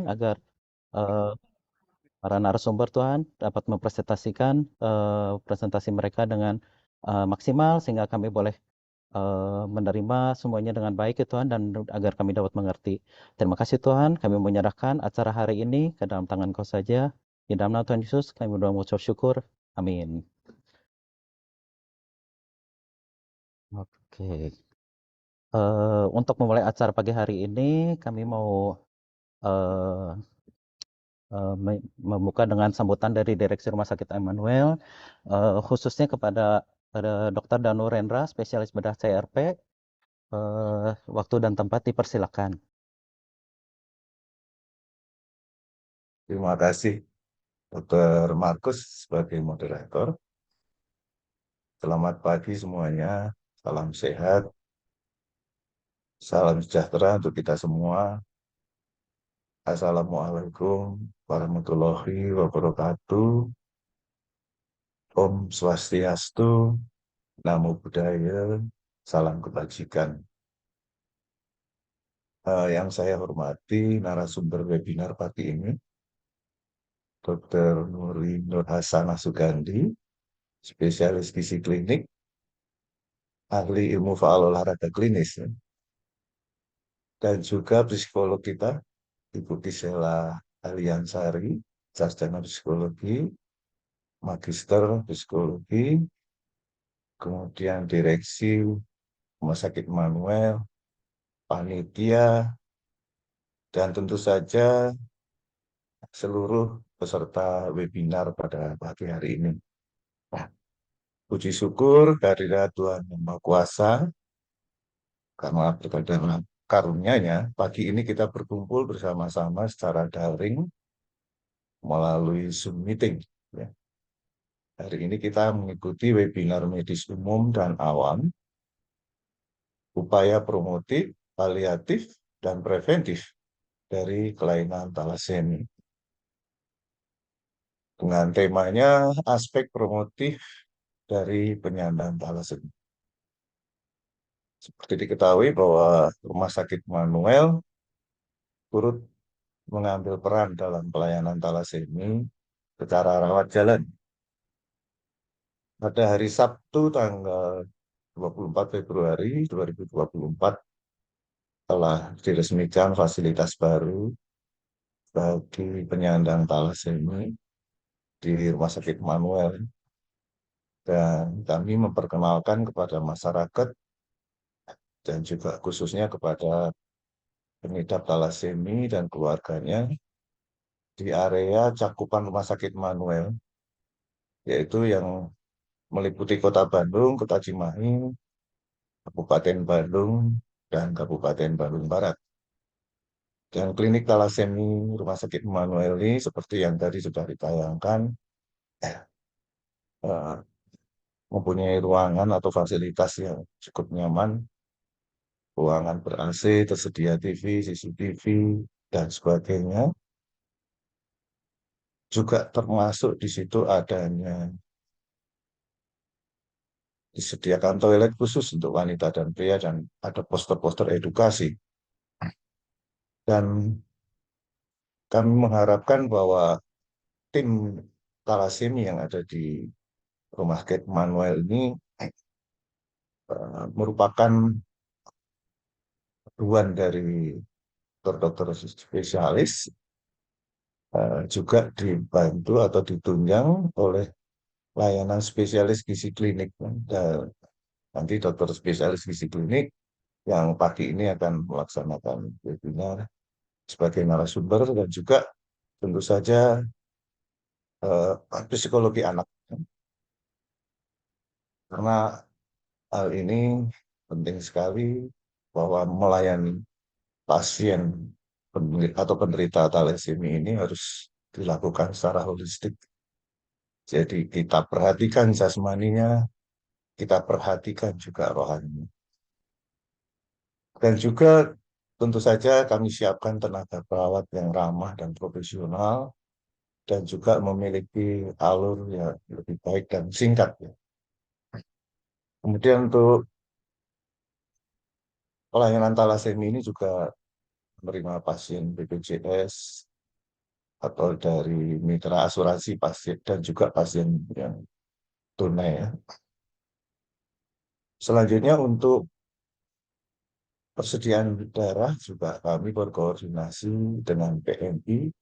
agar eh, para narasumber Tuhan dapat mempresentasikan presentasi mereka dengan maksimal sehingga kami boleh menerima semuanya dengan baik ya Tuhan dan agar kami dapat mengerti. Terima kasih Tuhan, kami menyerahkan acara hari ini ke dalam tangan Kau saja. Di dalam nama Tuhan Yesus kami berdoa mengucap syukur. Amin. Oke. Untuk memulai acara pagi hari ini kami mau eh, membuka dengan sambutan dari Direksi Rumah Sakit Emmanuel, khususnya kepada Dr. Danu Rendra, spesialis bedah CRP. Waktu dan tempat dipersilakan. Terima kasih Dr. Markus sebagai moderator. Selamat pagi semuanya, salam sehat, salam sejahtera untuk kita semua. Assalamualaikum warahmatullahi wabarakatuh. Om Swastiastu, Namo Buddhaya, salam kebajikan. Yang saya hormati narasumber webinar pagi ini, Dr. Nuri Nur Hasanah Sugandi, spesialis gizi klinik, ahli ilmu faal olahraga klinis, dan juga psikolog kita, Ibu Gisela Aliansari, sarjana psikologi, magister psikologi, kemudian direksi Rumah Sakit Manuel, panitia, dan tentu saja seluruh peserta webinar pada pagi hari ini. Nah, puji syukur kehadirat Tuhan Yang Maha Kuasa, karena berkat dalam karunia-Nya, pagi ini kita berkumpul bersama-sama secara daring melalui Zoom meeting. Ya. Hari ini kita mengikuti webinar medis umum dan awam, upaya promotif, paliatif, dan preventif dari kelainan talasemi. Dengan temanya aspek promotif dari penyandang talasemi. Seperti diketahui bahwa Rumah Sakit Manuel turut mengambil peran dalam pelayanan talasemi secara rawat jalan. Pada hari Sabtu tanggal 24 Februari 2024 telah diresmikan fasilitas baru bagi penyandang talasemi di Rumah Sakit Manuel. Dan kami memperkenalkan kepada masyarakat dan juga khususnya kepada pengidap talasemi dan keluarganya di area cakupan Rumah Sakit Manuel, yaitu yang meliputi Kota Bandung, Kota Cimahi, Kabupaten Bandung, dan Kabupaten Bandung Barat. Dan klinik talasemi Rumah Sakit Manuel ini seperti yang tadi sudah ditayangkan, eh, mempunyai ruangan atau fasilitas yang cukup nyaman, ruangan ber-AC, tersedia TV, CCTV, dan sebagainya. Juga termasuk di situ adanya disediakan toilet khusus untuk wanita dan pria dan ada poster-poster edukasi. Dan kami mengharapkan bahwa tim talasemi yang ada di Rumah Sakit Manuel ini merupakan paduan dari dokter-dokter spesialis, juga dibantu atau ditunjang oleh layanan spesialis gizi klinik. Dan nanti dokter spesialis gizi klinik yang pagi ini akan melaksanakan webinar sebagai narasumber dan juga tentu saja psikologi anak. Karena hal ini penting sekali bahwa melayani pasien atau penderita talasemi ini harus dilakukan secara holistik. Jadi kita perhatikan jasmaninya, kita perhatikan juga rohaninya. Dan juga tentu saja kami siapkan tenaga perawat yang ramah dan profesional dan juga memiliki alur yang lebih baik dan singkat. Kemudian untuk pelayanan talasemi ini juga menerima pasien BPJS atau dari mitra asuransi pasien dan juga pasien yang tunai ya. Selanjutnya untuk persediaan darah juga kami berkoordinasi dengan PMI,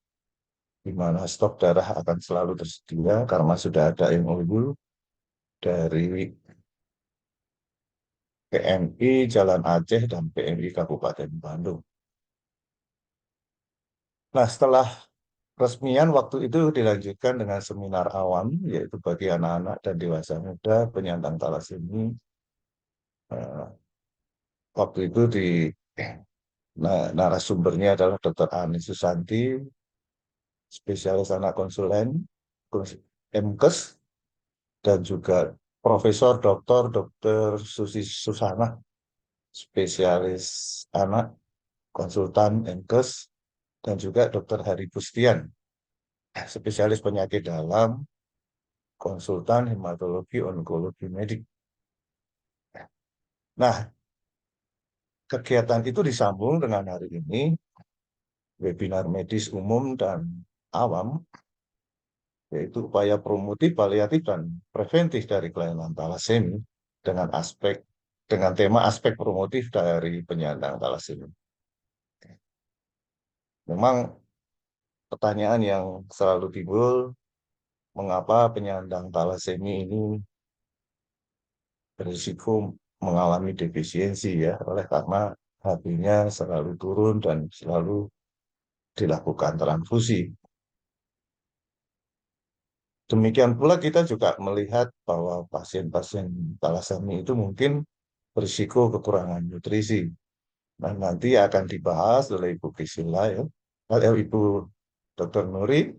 di mana stok darah akan selalu tersedia karena sudah ada MOU dari PMI Jalan Aceh dan PMI Kabupaten Bandung. Nah, setelah resmian waktu itu dilanjutkan dengan seminar awam, yaitu bagi anak-anak dan dewasa muda penyandang talasemi. Waktu itu narasumbernya adalah Dr. Ani Susanti, spesialis anak konsulen, MKes, dan juga Profesor Dr. Susi Susana, spesialis anak, konsultan MKes, dan juga Dr. Hari Pustian, spesialis penyakit dalam, konsultan hematologi onkologi medik. Nah, kegiatan itu disambung dengan hari ini, webinar medis umum dan awam, yaitu upaya promotif, paliatif, dan preventif dari kelainan talasemi dengan tema aspek promotif dari penyandang talasemi. Memang pertanyaan yang selalu timbul, mengapa penyandang talasemi ini berisiko mengalami defisiensi ya, oleh karena HB-nya selalu turun dan selalu dilakukan transfusi. Demikian pula kita juga melihat bahwa pasien-pasien talasemi itu mungkin berisiko kekurangan nutrisi. Nah, nanti akan dibahas oleh Ibu Kisila ya, Ibu Dr. Nuri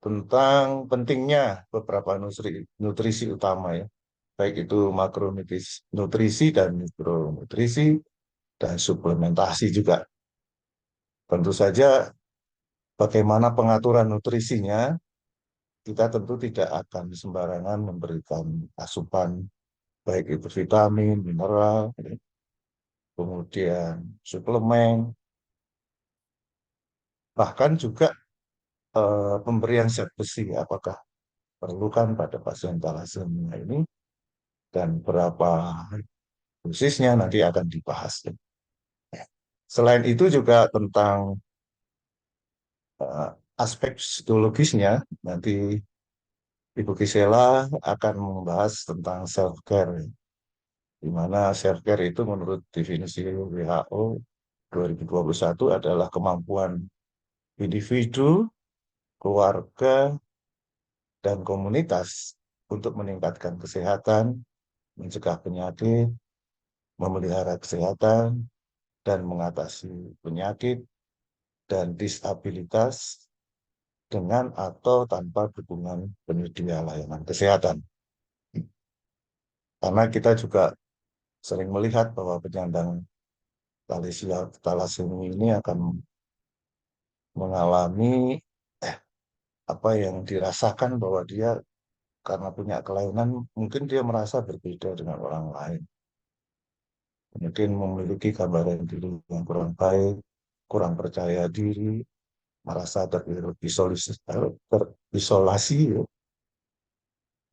tentang pentingnya beberapa nutrisi utama ya, baik itu makronutrisi dan mikronutrisi dan suplementasi juga. Tentu saja bagaimana pengaturan nutrisinya, kita tentu tidak akan sembarangan memberikan asupan baik itu vitamin, mineral, kemudian suplemen, bahkan juga pemberian zat besi, apakah perlukan pada pasien thalassemia ini dan berapa dosisnya nanti akan dibahas. Selain itu juga tentang uh, aspek psikologisnya, nanti Ibu Gisela akan membahas tentang self-care, di mana self-care itu menurut definisi WHO 2021 adalah kemampuan individu, keluarga, dan komunitas untuk meningkatkan kesehatan, mencegah penyakit, memelihara kesehatan, dan mengatasi penyakit dan disabilitas dengan atau tanpa dukungan penyedia layanan kesehatan. Karena kita juga sering melihat bahwa penyandang talasemi ini akan mengalami apa yang dirasakan bahwa dia karena punya kelainan, mungkin dia merasa berbeda dengan orang lain. Mungkin memiliki gambaran diri yang kurang baik, kurang percaya diri, merasa terisolasi,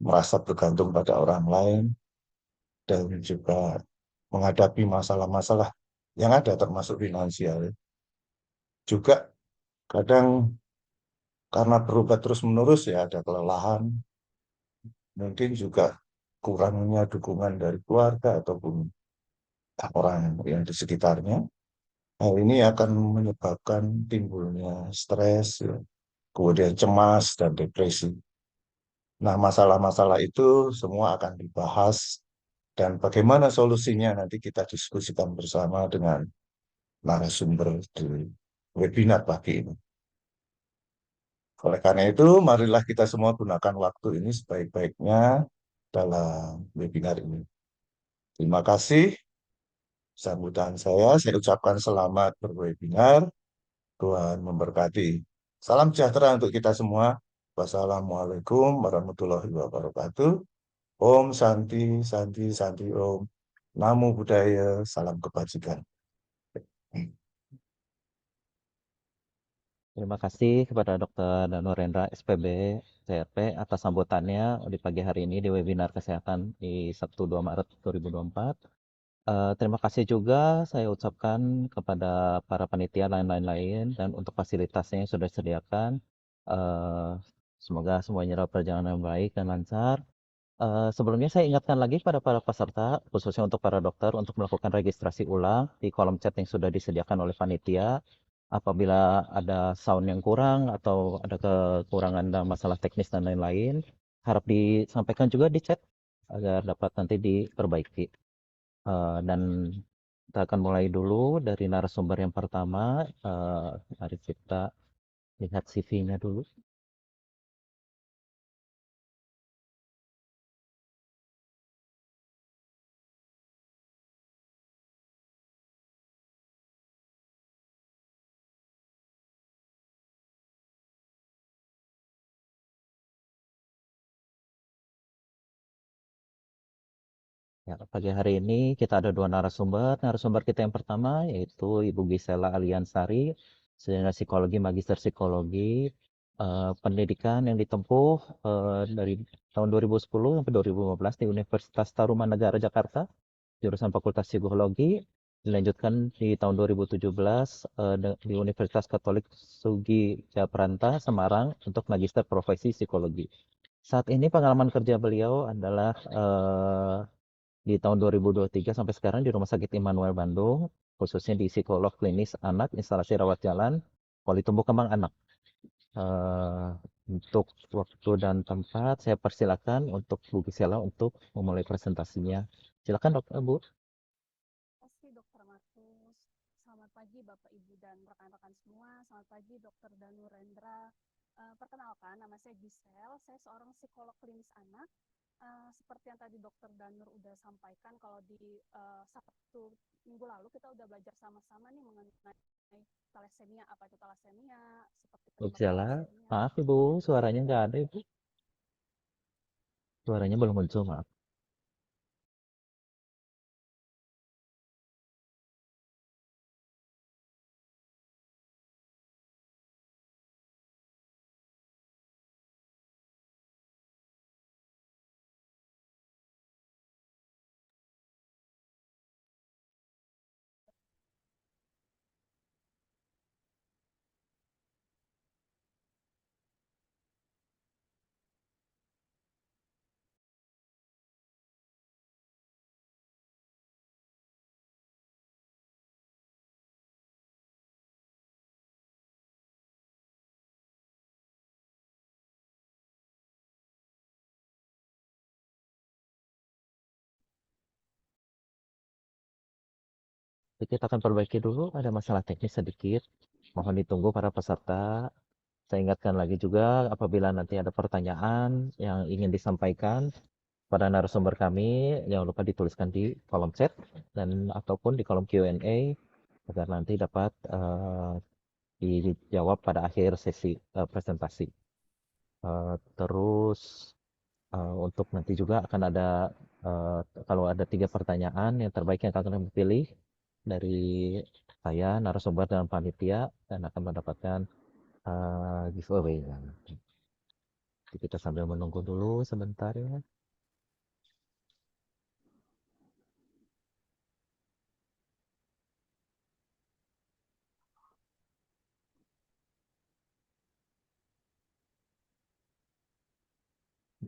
merasa bergantung pada orang lain, dan juga menghadapi masalah-masalah yang ada termasuk finansial. Juga kadang karena berubah terus-menerus ya ada kelelahan, mungkin juga kurangnya dukungan dari keluarga ataupun orang yang di sekitarnya. Hal ini akan menyebabkan timbulnya stres, ya, kemudian cemas dan depresi. Nah, masalah-masalah itu semua akan dibahas dan bagaimana solusinya nanti kita diskusikan bersama dengan narasumber di webinar pagi ini. Oleh karena itu, marilah kita semua gunakan waktu ini sebaik-baiknya dalam webinar ini. Terima kasih sambutan saya ucapkan selamat berwebinar. Tuhan memberkati. Salam sejahtera untuk kita semua. Wassalamualaikum warahmatullahi wabarakatuh. Om Santi, Santi, Santi Om. Namo Buddhaya, salam kebajikan. Terima kasih kepada Dr. Danurendra SPB CRP atas sambutannya di pagi hari ini di webinar kesehatan di Sabtu 2 Maret 2024. Terima kasih juga saya ucapkan kepada para panitia lain-lain dan untuk fasilitasnya yang sudah disediakan. Eh, Semoga semuanya dapat perjalanan yang baik dan lancar. Sebelumnya saya ingatkan lagi pada para peserta, khususnya untuk para dokter, untuk melakukan registrasi ulang di kolom chat yang sudah disediakan oleh panitia. Apabila ada sound yang kurang atau ada kekurangan dalam masalah teknis dan lain-lain, harap disampaikan juga di chat agar dapat nanti diperbaiki. Dan kita akan mulai dulu dari narasumber yang pertama. Mari kita lihat CV-nya dulu. Ya, pagi hari ini kita ada dua narasumber. Narasumber kita yang pertama yaitu Ibu Gisela Aliansari, sarjana psikologi, magister psikologi, pendidikan yang ditempuh dari tahun 2010 sampai 2015 di Universitas Tarumanegara Jakarta, jurusan Fakultas Psikologi, dilanjutkan di tahun 2017 di Universitas Katolik Sugi Japranta Semarang untuk magister profesi psikologi. Saat ini pengalaman kerja beliau adalah di tahun 2023 sampai sekarang di Rumah Sakit Immanuel Bandung, khususnya di psikolog klinis anak, instalasi rawat jalan, poli tumbuh kembang anak. Eh, untuk waktu dan tempat, saya persilakan untuk Bu Gisela untuk memulai presentasinya. Silakan dok, Bu. Terima kasih Dokter Markus. Selamat pagi Bapak Ibu dan rekan-rekan semua. Selamat pagi Dokter Danurendra. Perkenalkan, nama saya Gisel. Saya seorang psikolog klinis anak. Seperti yang tadi Dokter Danur udah sampaikan, kalau di Sabtu minggu lalu kita udah belajar sama-sama nih mengenai thalassemia, apa itu thalassemia, seperti Bu penyebab Gisela, thalassemia. maaf Ibu, suaranya nggak ada Ibu. Suaranya belum muncul, maaf. Jadi kita akan perbaiki dulu, ada masalah teknis sedikit. Mohon ditunggu para peserta. Saya ingatkan lagi juga apabila nanti ada pertanyaan yang ingin disampaikan pada narasumber kami, jangan lupa dituliskan di kolom chat dan ataupun di kolom Q&A agar nanti dapat dijawab pada akhir sesi presentasi. Terus untuk nanti juga akan ada kalau ada 3 pertanyaan yang terbaik yang akan kami pilih dari saya, narasumber dan panitia dan akan mendapatkan giveaway. Jadi kita sambil menunggu dulu sebentar ya.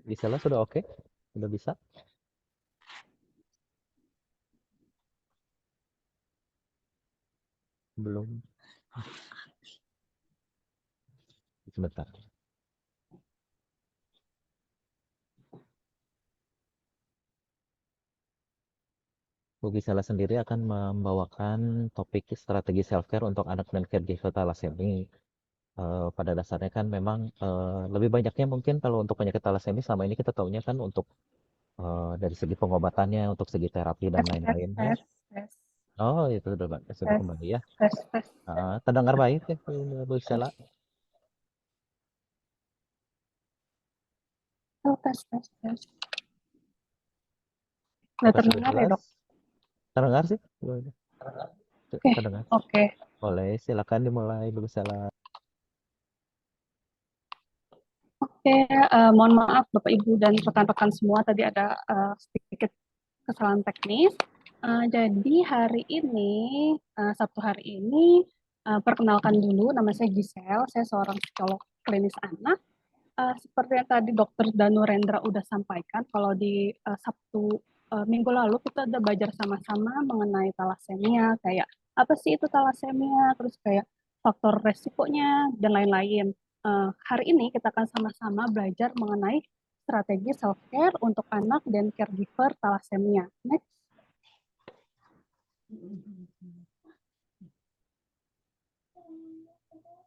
Gisela sudah oke? Sudah bisa? Belum. Sebentar. Bu Gisela sendiri akan membawakan topik strategi self-care untuk anak dan caregiver thalassemia. Pada dasarnya kan memang lebih banyaknya mungkin kalau untuk penyakit thalassemia selama ini kita tahunya kan untuk dari segi pengobatannya, untuk segi terapi dan lain-lain ya. Tes, Oh itu sudah tes, kembali ya. tes, tes. Terdengar baik ya Bu Gisela. Oh, tes, tes, tes. Nggak Apakah sudah terdengar ya jelas? dok? Terdengar sih. Oke, Kedengar? oke. Boleh, silakan dimulai, Bu Sela. Oke, mohon maaf Bapak Ibu dan rekan-rekan semua, tadi ada sedikit kesalahan teknis. Jadi hari ini, Sabtu hari ini, perkenalkan dulu, nama saya Giselle, saya seorang psikolog klinis anak. Seperti yang tadi Dokter Danu Rendra udah sampaikan, kalau di Sabtu minggu lalu kita udah belajar sama-sama mengenai talasemia, kayak apa sih itu talasemia, terus kayak faktor resikonya dan lain-lain. Hari ini kita akan sama-sama belajar mengenai strategi self-care untuk anak dan caregiver talasemia. Next.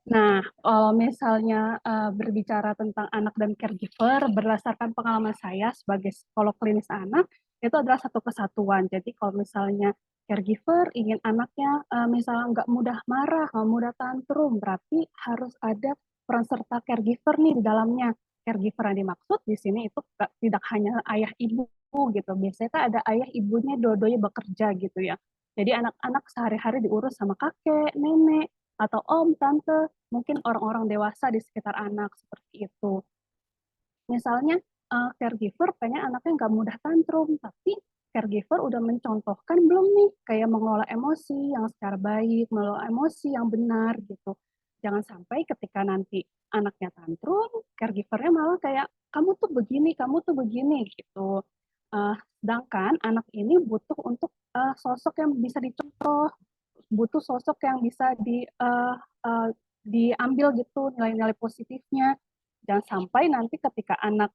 Nah, kalau misalnya berbicara tentang anak dan caregiver, berdasarkan pengalaman saya sebagai psikolog klinis anak, itu adalah satu kesatuan. Jadi kalau misalnya caregiver ingin anaknya misalnya nggak mudah marah, nggak mudah tantrum, berarti harus ada peran serta caregiver nih di dalamnya. Caregiver yang dimaksud di sini itu tidak hanya ayah ibu gitu. Biasanya kan ada ayah ibunya dua-duanya bekerja gitu ya. Jadi anak-anak sehari-hari diurus sama kakek, nenek, atau om, tante, mungkin orang-orang dewasa di sekitar anak seperti itu. Misalnya caregiver pengen anaknya nggak mudah tantrum, tapi caregiver udah mencontohkan belum nih kayak mengelola emosi yang secara baik, mengelola emosi yang benar gitu. Jangan sampai ketika nanti anaknya tantrum, caregivernya malah kayak kamu tuh begini gitu. Sedangkan anak ini butuh untuk sosok yang bisa dicontoh, butuh sosok yang bisa diambil gitu nilai-nilai positifnya. Jangan sampai nanti ketika anak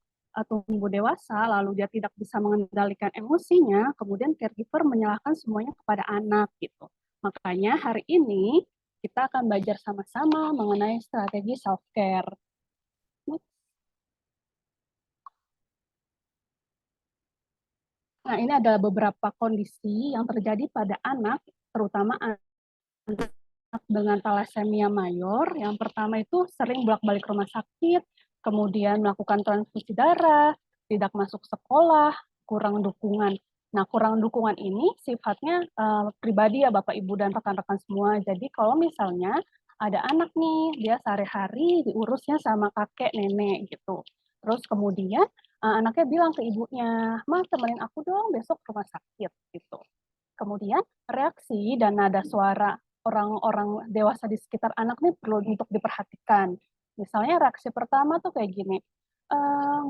tumbuh dewasa, lalu dia tidak bisa mengendalikan emosinya, kemudian caregiver menyalahkan semuanya kepada anak gitu. Makanya hari ini kita akan belajar sama-sama mengenai strategi self-care. Nah, ini adalah beberapa kondisi yang terjadi pada anak, terutama anak dengan thalassemia mayor. Yang pertama itu sering bolak-balik rumah sakit, kemudian melakukan transfusi darah, tidak masuk sekolah, kurang dukungan. Nah, kurang dukungan ini sifatnya pribadi ya Bapak Ibu dan rekan-rekan semua. Jadi kalau misalnya ada anak nih, dia sehari-hari diurusnya sama kakek nenek gitu. Terus kemudian anaknya bilang ke ibunya, "Ma, temenin aku dong besok ke rumah sakit." gitu. Kemudian reaksi dan nada suara orang-orang dewasa di sekitar anak nih perlu untuk diperhatikan. Misalnya reaksi pertama tuh kayak gini,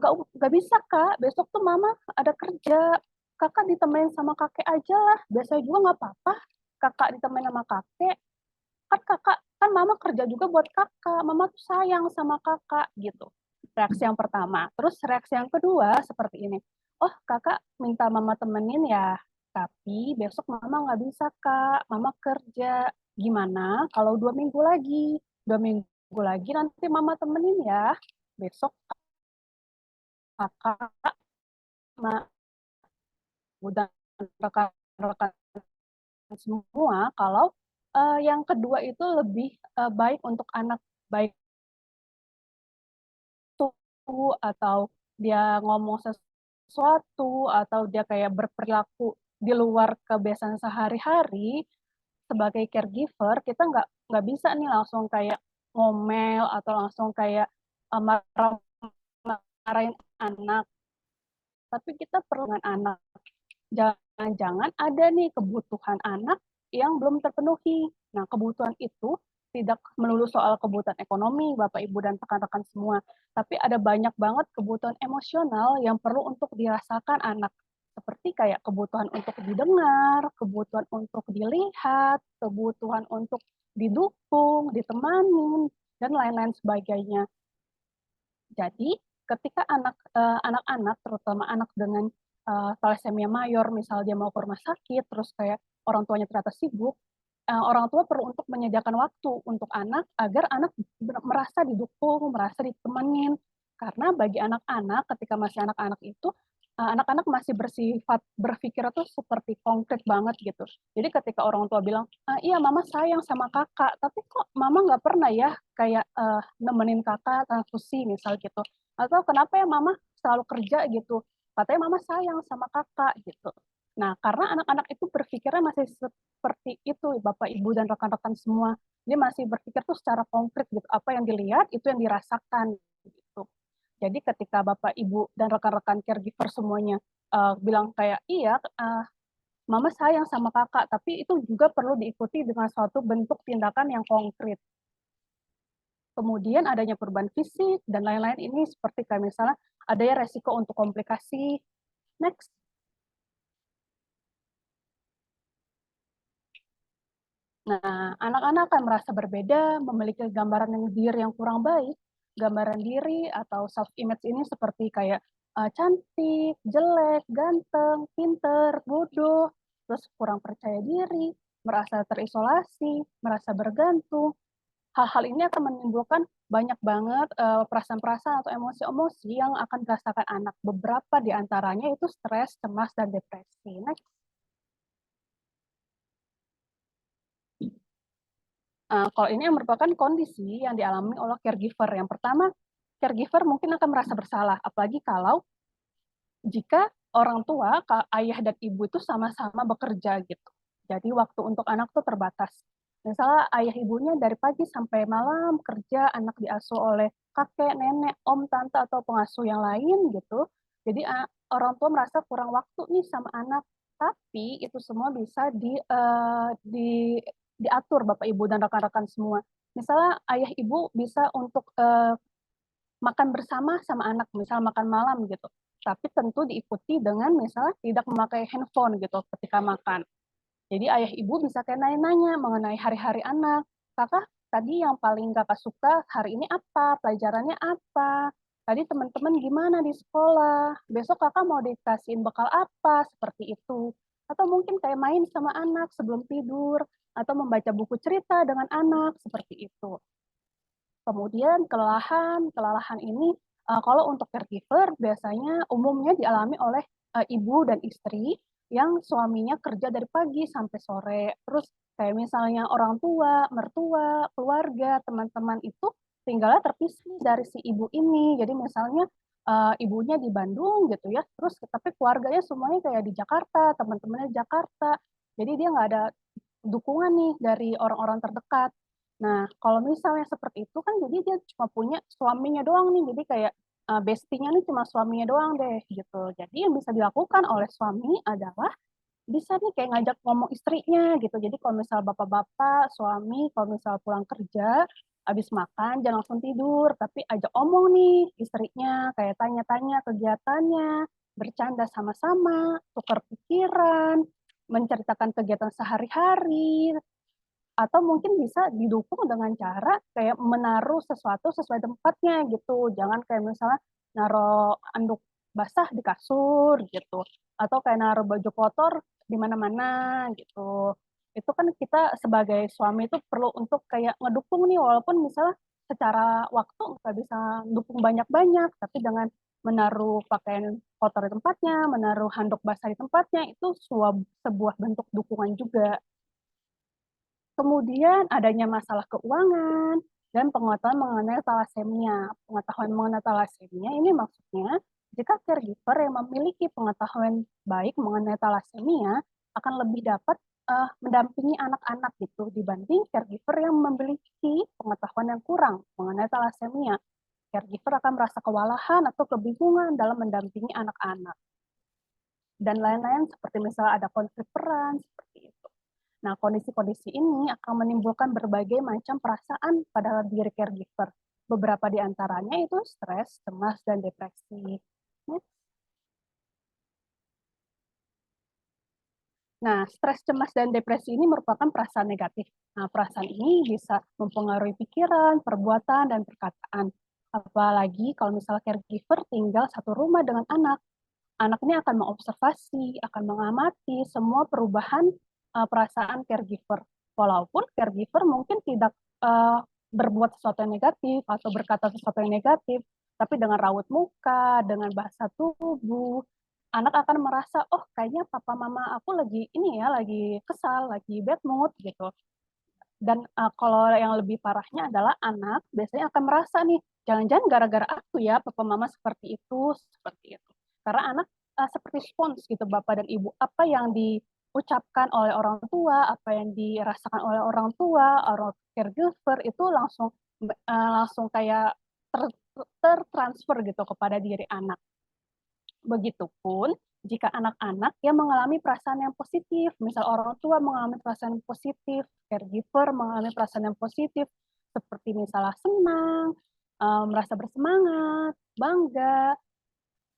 nggak bisa kak, besok tuh mama ada kerja, kakak ditemenin sama kakek aja lah, biasanya juga nggak apa-apa, kakak ditemenin sama kakek, kan mama kerja juga buat kakak, mama tuh sayang sama kakak gitu. Reaksi yang pertama. Terus reaksi yang kedua seperti ini, oh kakak minta mama temenin ya, tapi besok mama nggak bisa kak, mama kerja. Gimana kalau 2 minggu lagi? 2 minggu lagi nanti mama temenin ya. Besok kakak udah rekan-rekan semua kalau yang kedua itu lebih baik untuk anak, baik atau dia ngomong sesuatu atau dia kayak berperilaku di luar kebiasaan sehari-hari. Sebagai caregiver kita nggak bisa nih langsung kayak ngomel atau langsung kayak marah-marahin anak, tapi kita perlu dengan anak. Jangan-jangan ada nih kebutuhan anak yang belum terpenuhi. Nah, kebutuhan itu tidak melulu soal kebutuhan ekonomi, Bapak, Ibu, dan rekan-rekan semua. Tapi ada banyak banget kebutuhan emosional yang perlu untuk dirasakan anak. Seperti kayak kebutuhan untuk didengar, kebutuhan untuk dilihat, kebutuhan untuk didukung, ditemani, dan lain-lain sebagainya. Jadi, ketika anak-anak, terutama anak dengan thalassemia mayor, misal dia mau ke rumah sakit, terus kayak orang tuanya ternyata sibuk, orang tua perlu untuk menyediakan waktu untuk anak agar anak merasa didukung, merasa ditemenin. Karena bagi anak-anak, ketika masih anak-anak itu, anak-anak masih bersifat berpikir itu seperti konkret banget gitu. Jadi ketika orang tua bilang, iya mama sayang sama kakak, tapi kok mama nggak pernah ya kayak nemenin kakak transfusi misal gitu. Atau kenapa ya mama selalu kerja gitu, katanya mama sayang sama kakak gitu. Nah, karena anak-anak itu berpikirnya masih seperti itu, Bapak, Ibu, dan rekan-rekan semua. Dia masih berpikir tuh secara konkret gitu, apa yang dilihat itu yang dirasakan gitu. Jadi ketika Bapak, Ibu, dan rekan-rekan caregiver semuanya bilang kayak, iya, Mama sayang sama kakak, tapi itu juga perlu diikuti dengan suatu bentuk tindakan yang konkret. Kemudian adanya perubahan fisik dan lain-lain ini seperti kayak misalnya adanya resiko untuk komplikasi. Next. Nah, anak-anak akan merasa berbeda, memiliki gambaran diri yang kurang baik. Gambaran diri atau self-image ini seperti kayak cantik, jelek, ganteng, pinter, bodoh, terus kurang percaya diri, merasa terisolasi, merasa bergantung. Hal-hal ini akan menimbulkan banyak banget perasaan-perasaan atau emosi-emosi yang akan dirasakan anak. Beberapa di antaranya itu stres, cemas, dan depresi. Next. Kalau ini yang merupakan kondisi yang dialami oleh caregiver. Yang pertama, caregiver mungkin akan merasa bersalah, apalagi kalau jika orang tua, ayah dan ibu itu sama-sama bekerja gitu. Jadi waktu untuk anak tuh terbatas. Misalnya ayah ibunya dari pagi sampai malam kerja, anak diasuh oleh kakek, nenek, om, tante, atau pengasuh yang lain gitu. Jadi orang tua merasa kurang waktu nih sama anak. Tapi itu semua bisa diatur Bapak Ibu dan rekan-rekan semua. Misalnya ayah ibu bisa untuk makan bersama sama anak, misal makan malam gitu. Tapi tentu diikuti dengan misalnya tidak memakai handphone gitu ketika makan. Jadi ayah ibu bisa kayak nanya-nanya mengenai hari-hari anak. Kakak tadi yang paling kakak suka hari ini apa? Pelajarannya apa? Tadi teman-teman gimana di sekolah? Besok kakak mau dikasihin bekal apa? Seperti itu. Atau mungkin kayak main sama anak sebelum tidur. Atau membaca buku cerita dengan anak. Seperti itu. Kemudian kelelahan ini kalau untuk caregiver biasanya umumnya dialami oleh ibu dan istri yang suaminya kerja dari pagi sampai sore. Terus kayak misalnya orang tua, mertua, keluarga, teman-teman itu tinggalnya terpisah dari si ibu ini. Jadi misalnya ibunya di Bandung gitu ya, terus tapi keluarganya semuanya kayak di Jakarta, teman-temannya di Jakarta. Jadi dia nggak ada dukungan nih dari orang-orang terdekat. Nah, kalau misalnya seperti itu kan jadi dia cuma punya suaminya doang nih. Jadi kayak bestinya nih cuma suaminya doang deh gitu. Jadi yang bisa dilakukan oleh suami adalah bisa nih kayak ngajak ngomong istrinya gitu. Jadi kalau misal bapak-bapak, suami, kalau misal pulang kerja, habis makan jangan langsung tidur, tapi ajak omong nih istrinya, kayak tanya-tanya kegiatannya, bercanda sama-sama, tukar pikiran, menceritakan kegiatan sehari-hari, atau mungkin bisa didukung dengan cara kayak menaruh sesuatu sesuai tempatnya gitu. Jangan kayak misalnya naruh anduk basah di kasur gitu, atau kayak naruh baju kotor di mana-mana gitu. Itu kan kita sebagai suami itu perlu untuk kayak ngedukung nih, walaupun misalnya secara waktu nggak bisa dukung banyak-banyak, tapi dengan menaruh pakaian kotor di tempatnya, menaruh handuk basah di tempatnya, itu sebuah bentuk dukungan juga. Kemudian adanya masalah keuangan dan pengetahuan mengenai thalassemia. Pengetahuan mengenai thalassemia ini maksudnya jika caregiver yang memiliki pengetahuan baik mengenai thalassemia akan lebih dapat mendampingi anak-anak gitu dibanding caregiver yang memiliki pengetahuan yang kurang mengenai thalassemia. Caregiver akan merasa kewalahan atau kebingungan dalam mendampingi anak-anak. Dan lain-lain seperti misalnya ada konflik peran, seperti itu. Nah, kondisi-kondisi ini akan menimbulkan berbagai macam perasaan pada diri caregiver. Beberapa di antaranya itu stres, cemas, dan depresi. Nah, stres, cemas, dan depresi ini merupakan perasaan negatif. Nah, perasaan ini bisa mempengaruhi pikiran, perbuatan, dan perkataan. Apalagi kalau misalnya caregiver tinggal satu rumah dengan anak. Anak ini akan mengobservasi, akan mengamati semua perubahan perasaan caregiver. Walaupun caregiver mungkin tidak berbuat sesuatu yang negatif atau berkata sesuatu yang negatif, tapi dengan raut muka, dengan bahasa tubuh, anak akan merasa, oh kayaknya papa mama aku lagi ini ya, lagi kesal, lagi bad mood gitu. Dan kalau yang lebih parahnya adalah anak biasanya akan merasa nih, jangan-jangan gara-gara aku ya papa mama seperti itu, seperti itu. Karena anak seperti spons gitu Bapak dan Ibu. Apa yang diucapkan oleh orang tua, apa yang dirasakan oleh orang tua, orang caregiver itu langsung kayak tertransfer gitu kepada diri anak. Begitupun jika anak-anak yang mengalami perasaan yang positif, misal orang tua mengalami perasaan yang positif, caregiver mengalami perasaan yang positif, seperti misalnya senang, merasa bersemangat, bangga,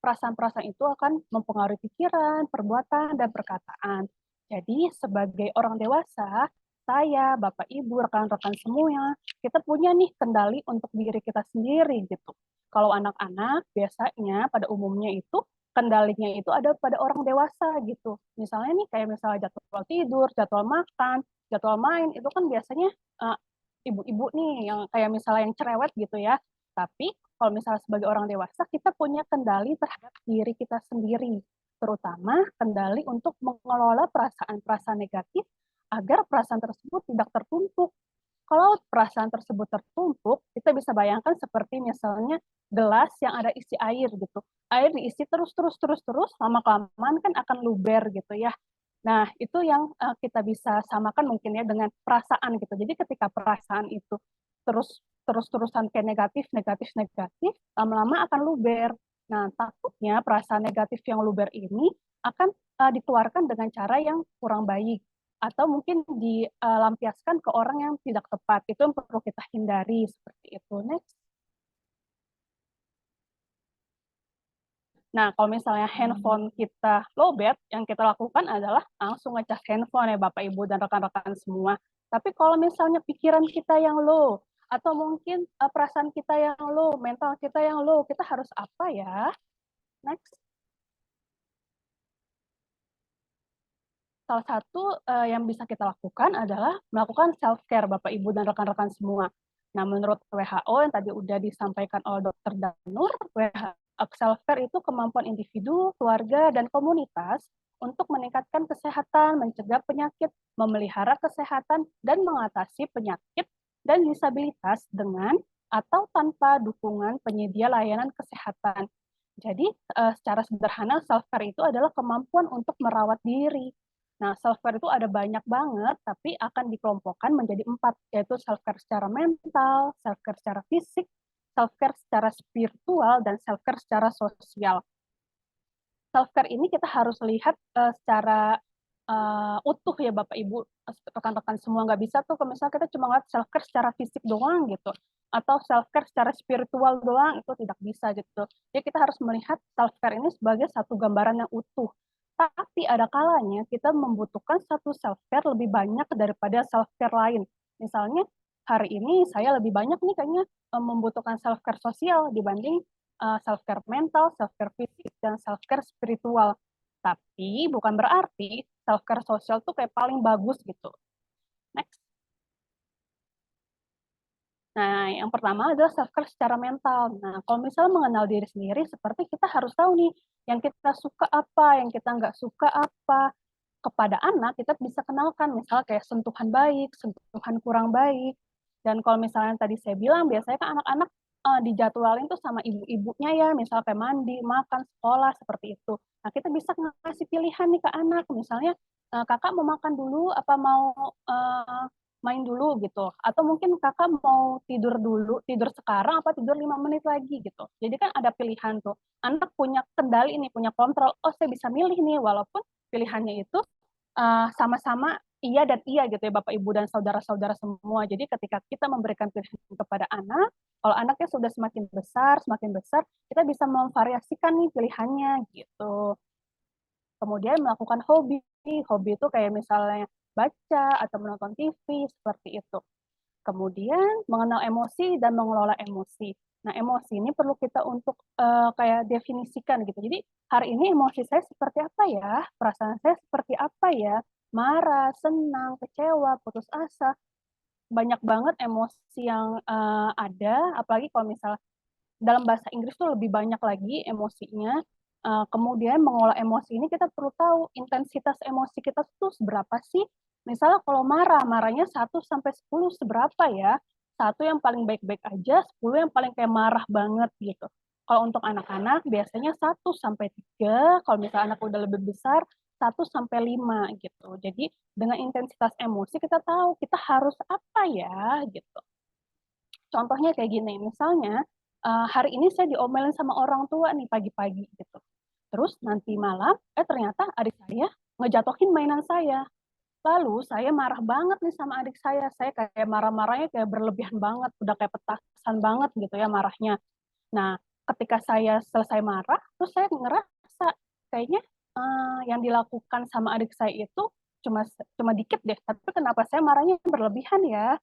perasaan-perasaan itu akan mempengaruhi pikiran, perbuatan, dan perkataan. Jadi sebagai orang dewasa, saya, Bapak Ibu, rekan-rekan semua, kita punya nih kendali untuk diri kita sendiri gitu. Kalau anak-anak biasanya pada umumnya itu kendalinya itu ada pada orang dewasa gitu. Misalnya nih kayak misalnya jadwal tidur, jadwal makan, jadwal main, itu kan biasanya ibu-ibu nih yang kayak misalnya yang cerewet gitu ya. Tapi kalau misalnya sebagai orang dewasa, kita punya kendali terhadap diri kita sendiri, terutama kendali untuk mengelola perasaan-perasaan negatif agar perasaan tersebut tidak tertumpuk. Kalau perasaan tersebut tertumpuk, kita bisa bayangkan seperti misalnya gelas yang ada isi air gitu. Air diisi terus, lama-kelamaan kan akan luber gitu ya. Nah, itu yang kita bisa samakan mungkin ya dengan perasaan gitu. Jadi ketika perasaan itu terus-terusan kayak negatif, lama-lama akan luber. Nah, takutnya perasaan negatif yang luber ini akan dikeluarkan dengan cara yang kurang baik atau mungkin dilampiaskan ke orang yang tidak tepat. Itu yang perlu kita hindari seperti itu. Next. Nah, kalau misalnya handphone kita lowbat, yang kita lakukan adalah langsung ngecas handphone ya Bapak Ibu dan rekan-rekan semua. Tapi kalau misalnya pikiran kita yang low, atau mungkin perasaan kita yang low, mental kita yang low, kita harus apa ya? Next. Salah satu yang bisa kita lakukan adalah melakukan self-care Bapak Ibu dan rekan-rekan semua. Nah, menurut WHO yang tadi udah disampaikan oleh Dr. Danur, self-care itu kemampuan individu, keluarga, dan komunitas untuk meningkatkan kesehatan, mencegah penyakit, memelihara kesehatan, dan mengatasi penyakit dan disabilitas dengan atau tanpa dukungan penyedia layanan kesehatan. Jadi, secara sederhana, self-care itu adalah kemampuan untuk merawat diri. Nah, self-care itu ada banyak banget, tapi akan dikelompokkan menjadi 4, yaitu self-care secara mental, self-care secara fisik, self-care secara spiritual, dan self-care secara sosial. Self-care ini kita harus lihat secara utuh ya Bapak Ibu, rekan-rekan semua. Nggak bisa tuh kalau misalnya kita cuma ngeliat self-care secara fisik doang gitu, atau self-care secara spiritual doang, itu tidak bisa gitu. Jadi kita harus melihat self-care ini sebagai satu gambaran yang utuh. Tapi ada kalanya kita membutuhkan satu self-care lebih banyak daripada self-care lain. Misalnya hari ini saya lebih banyak nih kayaknya membutuhkan self-care sosial dibanding self-care mental, self-care fisik, dan self-care spiritual. Tapi bukan berarti self-care sosial tuh kayak paling bagus gitu. Next. Nah, yang pertama adalah self-care secara mental. Nah, kalau misalnya mengenal diri sendiri, seperti kita harus tahu nih, yang kita suka apa, yang kita nggak suka apa. Kepada anak, kita bisa kenalkan, misalnya kayak sentuhan baik, sentuhan kurang baik. Dan kalau misalnya tadi saya bilang, biasanya kan anak-anak dijadwalin tuh sama ibu-ibunya ya, misalnya kayak mandi, makan, sekolah, seperti itu. Nah, kita bisa ngasih pilihan nih ke anak, misalnya kakak mau makan dulu, apa mau main dulu gitu, atau mungkin kakak mau tidur dulu, tidur sekarang apa tidur 5 menit lagi gitu. Jadi kan ada pilihan tuh, anak punya kendali ini, punya kontrol, oh saya bisa milih nih, walaupun pilihannya itu sama-sama iya dan iya gitu ya Bapak Ibu dan saudara-saudara semua. Jadi ketika kita memberikan pilihan kepada anak, kalau anaknya sudah semakin besar, kita bisa memvariasikan nih pilihannya gitu. Kemudian melakukan hobi. Hobi itu kayak misalnya baca atau menonton TV, seperti itu. Kemudian mengenal emosi dan mengelola emosi. Nah, emosi ini perlu kita untuk kayak definisikan gitu. Jadi, hari ini emosi saya seperti apa ya? Perasaan saya seperti apa ya? Marah, senang, kecewa, putus asa. Banyak banget emosi yang ada, apalagi kalau misalnya dalam bahasa Inggris tuh lebih banyak lagi emosinya. Kemudian mengolah emosi ini kita perlu tahu intensitas emosi kita tuh seberapa sih. Misalnya kalau marah, marahnya 1 sampai 10 seberapa ya? 1 yang paling baik-baik aja, 10 yang paling kayak marah banget gitu. Kalau untuk anak-anak biasanya 1 sampai 3, kalau misalnya anak udah lebih besar 1 sampai 5 gitu. Jadi dengan intensitas emosi kita tahu kita harus apa ya gitu. Contohnya kayak gini, misalnya hari ini saya diomelin sama orang tua nih pagi-pagi gitu. Terus nanti malam, ternyata adik saya ngejatohin mainan saya. Lalu saya marah banget nih sama adik saya kayak marah-marahnya kayak berlebihan banget, udah kayak petasan banget gitu ya marahnya. Nah, ketika saya selesai marah, terus saya ngerasa kayaknya yang dilakukan sama adik saya itu cuma cuma dikit deh, tapi kenapa saya marahnya berlebihan ya?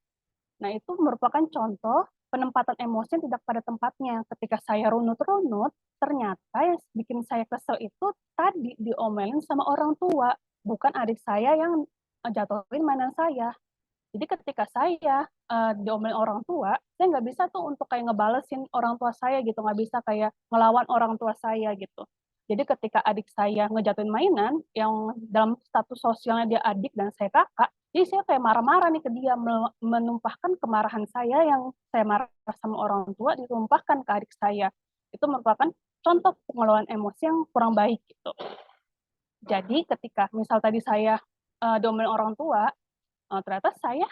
Nah, itu merupakan contoh penempatan emosi yang tidak pada tempatnya. Ketika saya runut-runut, ternyata yang bikin saya kesel itu tadi diomelin sama orang tua, bukan adik saya yang jatuhin mainan saya. Jadi ketika saya diomelin orang tua, saya nggak bisa tuh untuk kayak ngebalesin orang tua saya gitu, nggak bisa kayak ngelawan orang tua saya gitu. Jadi ketika adik saya ngejatuhin mainan, yang dalam status sosialnya dia adik dan saya kakak, jadi saya kayak marah-marah nih ke dia, menumpahkan kemarahan saya yang saya marah sama orang tua, ditumpahkan ke adik saya. Itu merupakan contoh pengelolaan emosi yang kurang baik gitu. Jadi ketika misal tadi saya diomelin orang tua, ternyata saya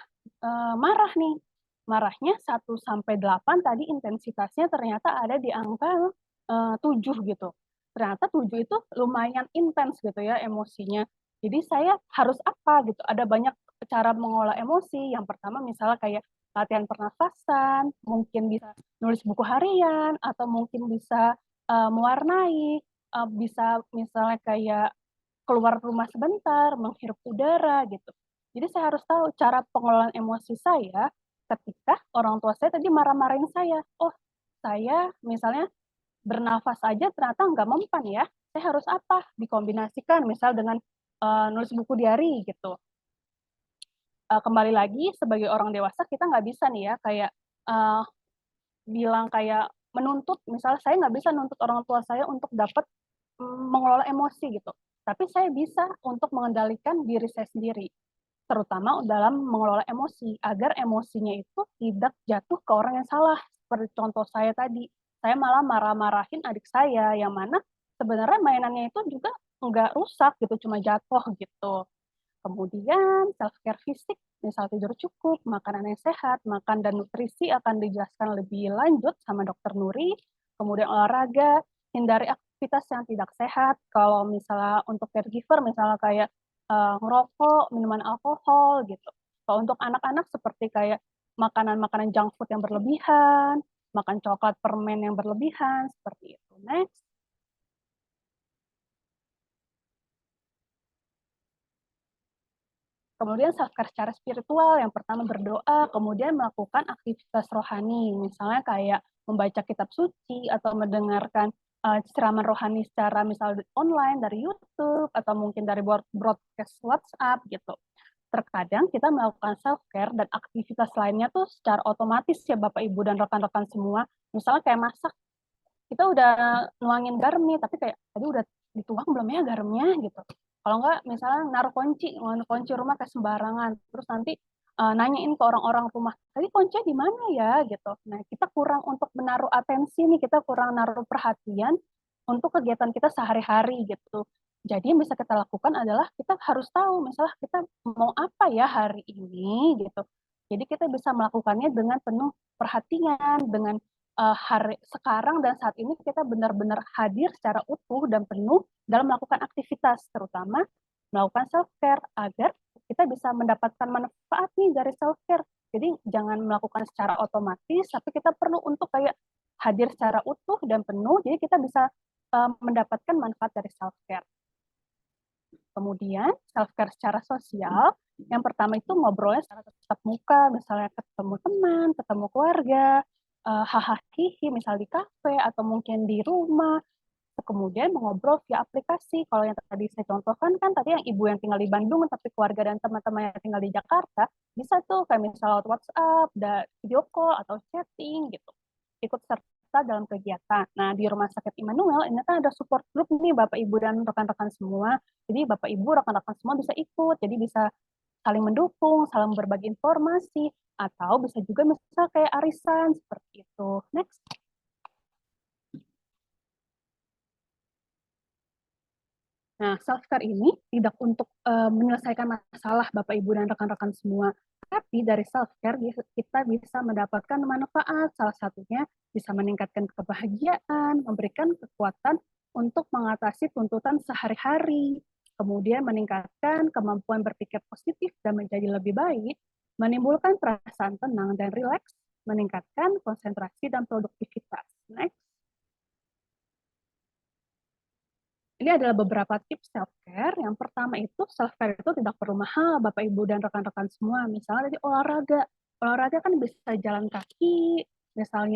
marah nih. Marahnya 1 sampai 8 tadi intensitasnya ternyata ada di angka 7 gitu. Ternyata 7 itu lumayan intens gitu ya emosinya. Jadi saya harus apa gitu. Ada banyak cara mengolah emosi. Yang pertama misalnya kayak latihan pernafasan, mungkin bisa nulis buku harian, atau mungkin bisa mewarnai, bisa misalnya kayak keluar rumah sebentar, menghirup udara gitu. Jadi saya harus tahu cara pengelolaan emosi saya ketika orang tua saya tadi marah-marahin saya. Oh, saya misalnya bernafas aja ternyata nggak mempan ya. Saya harus apa? Dikombinasikan misal dengan nulis buku diary gitu. Kembali lagi sebagai orang dewasa kita nggak bisa nih ya kayak uh, bilang kayak menuntut, misalnya saya nggak bisa nuntut orang tua saya untuk dapat mengelola emosi gitu. Tapi saya bisa untuk mengendalikan diri saya sendiri, terutama dalam mengelola emosi, agar emosinya itu tidak jatuh ke orang yang salah. Seperti contoh saya tadi, saya malah marah-marahin adik saya, yang mana sebenarnya mainannya itu juga nggak rusak gitu, cuma jatuh gitu. Kemudian self-care fisik, misal tidur cukup, makanan yang sehat, makan dan nutrisi akan dijelaskan lebih lanjut sama Dokter Nuri. Kemudian olahraga, hindari aktivitas yang tidak sehat. Kalau misalnya untuk caregiver, misalnya kayak ngerokok, minuman alkohol gitu. Kalau untuk anak-anak seperti kayak makanan-makanan junk food yang berlebihan, makan coklat permen yang berlebihan, seperti itu. Next. Kemudian self-care secara spiritual, yang pertama berdoa, kemudian melakukan aktivitas rohani, misalnya kayak membaca kitab suci atau mendengarkan ceramah rohani secara misal online dari YouTube atau mungkin dari broadcast WhatsApp gitu. Terkadang kita melakukan self-care dan aktivitas lainnya tuh secara otomatis ya Bapak Ibu dan rekan-rekan semua. Misalnya kayak masak, kita udah nuangin garamnya, tapi kayak tadi udah dituang belum ya garamnya gitu. Kalau enggak, misalnya naruh kunci rumah kayak sembarangan, terus nanti nanyain ke orang-orang rumah, tadi kuncinya di mana ya gitu. Nah, kita kurang untuk menaruh atensi nih, kita kurang naruh perhatian untuk kegiatan kita sehari-hari gitu. Jadi yang bisa kita lakukan adalah kita harus tahu, misalnya kita mau apa ya hari ini gitu. Jadi kita bisa melakukannya dengan penuh perhatian, dengan hari sekarang dan saat ini kita benar-benar hadir secara utuh dan penuh dalam melakukan aktivitas, terutama melakukan self-care agar kita bisa mendapatkan manfaat nih dari self-care. Jadi jangan melakukan secara otomatis, tapi kita perlu untuk kayak hadir secara utuh dan penuh, jadi kita bisa mendapatkan manfaat dari self-care. Kemudian self-care secara sosial, yang pertama itu ngobrolnya secara tatap muka, misalnya ketemu teman, ketemu keluarga, hahaha misal di kafe atau mungkin di rumah. Kemudian mengobrol via aplikasi. Kalau yang tadi saya contohkan kan tadi yang ibu yang tinggal di Bandung tapi keluarga dan teman-teman yang tinggal di Jakarta, bisa tuh kayak misal WhatsApp, video call atau chatting gitu. Ikut serta dalam kegiatan. Nah, di Rumah Sakit Immanuel ini kan ada support group nih Bapak Ibu dan rekan-rekan semua. Jadi Bapak Ibu, rekan-rekan semua bisa ikut. Jadi bisa saling mendukung, saling berbagi informasi, atau bisa juga misal kayak arisan seperti itu. Next. Nah, self-care ini tidak untuk menyelesaikan masalah Bapak Ibu dan rekan-rekan semua, tapi dari self-care kita bisa mendapatkan manfaat. Salah satunya bisa meningkatkan kebahagiaan, memberikan kekuatan untuk mengatasi tuntutan sehari-hari, kemudian meningkatkan kemampuan berpikir positif dan menjadi lebih baik, menimbulkan perasaan tenang dan rileks, meningkatkan konsentrasi dan produktivitas. Next. Ini adalah beberapa tips self-care. Yang pertama itu self-care itu tidak perlu mahal, Bapak Ibu dan rekan-rekan semua. Misalnya tadi olahraga. Olahraga kan bisa jalan kaki, misal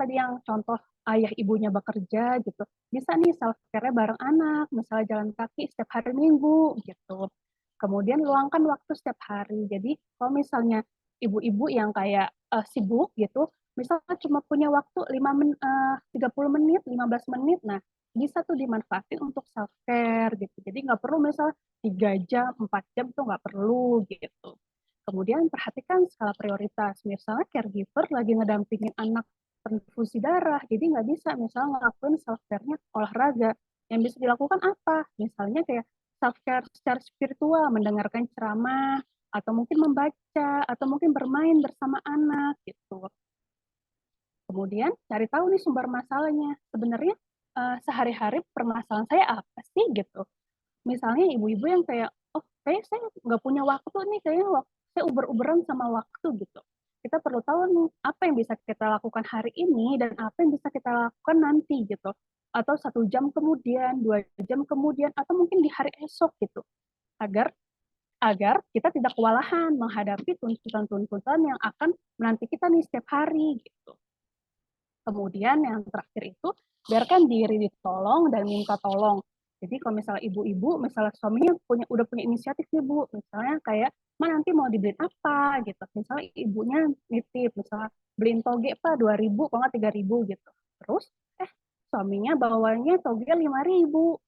tadi yang contoh ayah ibunya bekerja gitu. Bisa nih self-care-nya bareng anak, misalnya jalan kaki setiap hari Minggu gitu. Kemudian luangkan waktu setiap hari. Jadi kalau misalnya ibu-ibu yang kayak sibuk gitu, misalnya cuma punya waktu 30 menit, 15 menit, nah bisa tuh dimanfaatin untuk self care gitu. Jadi nggak perlu misal 3 jam, 4 jam tuh nggak perlu gitu. Kemudian perhatikan skala prioritas. Misalnya caregiver lagi ngedampingin anak transfusi darah, jadi nggak bisa misalnya ngelakuin self care-nya olahraga. Yang bisa dilakukan apa? Misalnya kayak self care secara spiritual, mendengarkan ceramah, atau mungkin membaca, atau mungkin bermain bersama anak gitu. Kemudian cari tahu nih sumber masalahnya. Sebenarnya sehari-hari permasalahan saya apa sih gitu. Misalnya ibu-ibu yang kayak, oh kayak saya nggak punya waktu nih, kayaknya saya uber-uberan sama waktu gitu. Kita perlu tahu nih apa yang bisa kita lakukan hari ini dan apa yang bisa kita lakukan nanti gitu. Atau 1 jam kemudian, 2 jam kemudian, atau mungkin di hari esok gitu. Agar agar kita tidak kewalahan menghadapi tuntutan-tuntutan yang akan menanti kita nih setiap hari gitu. Kemudian yang terakhir itu biarkan diri ditolong dan minta tolong. Jadi kalau misalnya ibu-ibu, misalnya suaminya udah punya inisiatif nih Bu, misalnya kayak, Ma nanti mau dibeliin apa gitu. Misalnya ibunya nitip, misalnya beliin toge Pak 2.000, kalau nggak 3.000 gitu. Terus suaminya bawanya toge 5.000.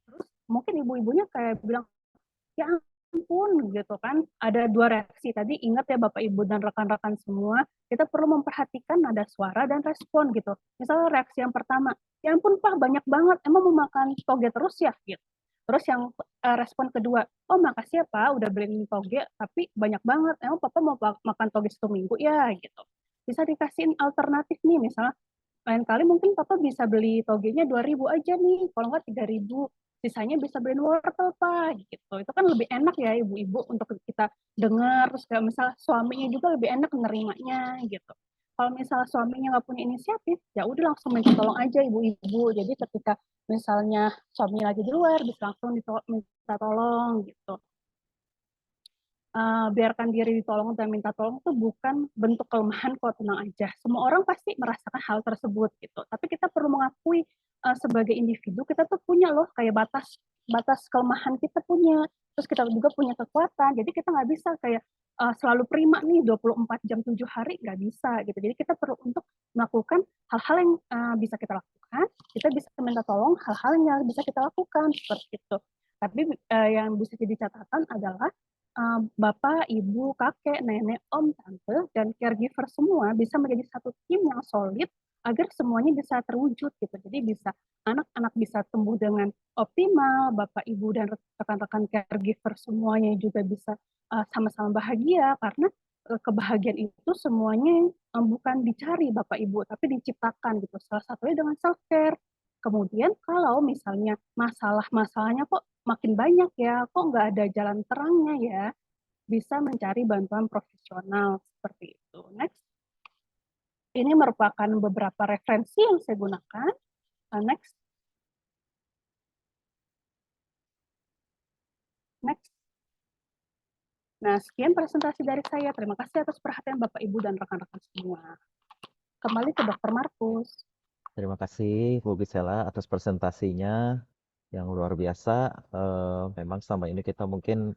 Terus mungkin ibu-ibunya kayak bilang, ya ampun gitu kan. Ada dua reaksi tadi, ingat ya Bapak Ibu dan rekan-rekan semua, kita perlu memperhatikan nada suara dan respon gitu. Misalnya reaksi yang pertama, ya ampun Pak banyak banget, emang mau makan toge terus ya gitu. Terus yang respon kedua, oh makasih ya Pak udah beliin toge tapi banyak banget, emang Papa mau makan toge 1 minggu ya gitu. Bisa dikasihin alternatif nih, misalnya lain kali mungkin Papa bisa beli togenya 2.000 aja nih, kalau nggak 3.000, sisanya bisa beliin wortel Pak, gitu. Itu kan lebih enak ya ibu-ibu untuk kita dengar, terus kayak misal suaminya juga lebih enak menerimanya gitu. Kalau misal suaminya nggak punya inisiatif, ya udah langsung minta tolong aja ibu-ibu. Jadi ketika misalnya suami lagi di luar, bisa langsung minta tolong gitu. Biarkan diri ditolong dan minta tolong itu bukan bentuk kelemahan kok, tenang aja. Semua orang pasti merasakan hal tersebut gitu. Tapi kita perlu mengakui sebagai individu kita tuh punya loh kayak batas batas kelemahan kita punya. Terus kita juga punya kekuatan. Jadi kita nggak bisa kayak selalu prima nih 24 jam 7 hari, nggak bisa gitu. Jadi kita perlu untuk melakukan hal-hal yang bisa kita lakukan. Kita bisa minta tolong hal-hal yang bisa kita lakukan seperti itu. Tapi yang bisa jadi catatan adalah bapak, ibu, kakek, nenek, om, tante, dan caregiver semua bisa menjadi satu tim yang solid agar semuanya bisa terwujud gitu. Jadi bisa anak-anak bisa tumbuh dengan optimal, bapak, ibu, dan rekan-rekan caregiver semuanya juga bisa sama-sama bahagia karena kebahagiaan itu semuanya bukan dicari bapak ibu tapi diciptakan gitu. Salah satunya dengan self care. Kemudian kalau misalnya masalahnya kok makin banyak ya, kok nggak ada jalan terangnya ya, bisa mencari bantuan profesional seperti itu. Next, ini merupakan beberapa referensi yang saya gunakan. Next, next. Nah, sekian presentasi dari saya. Terima kasih atas perhatian Bapak, Ibu, dan rekan-rekan semua. Kembali ke Dr. Markus. Terima kasih Bu Gisela atas presentasinya yang luar biasa. Memang selama ini kita mungkin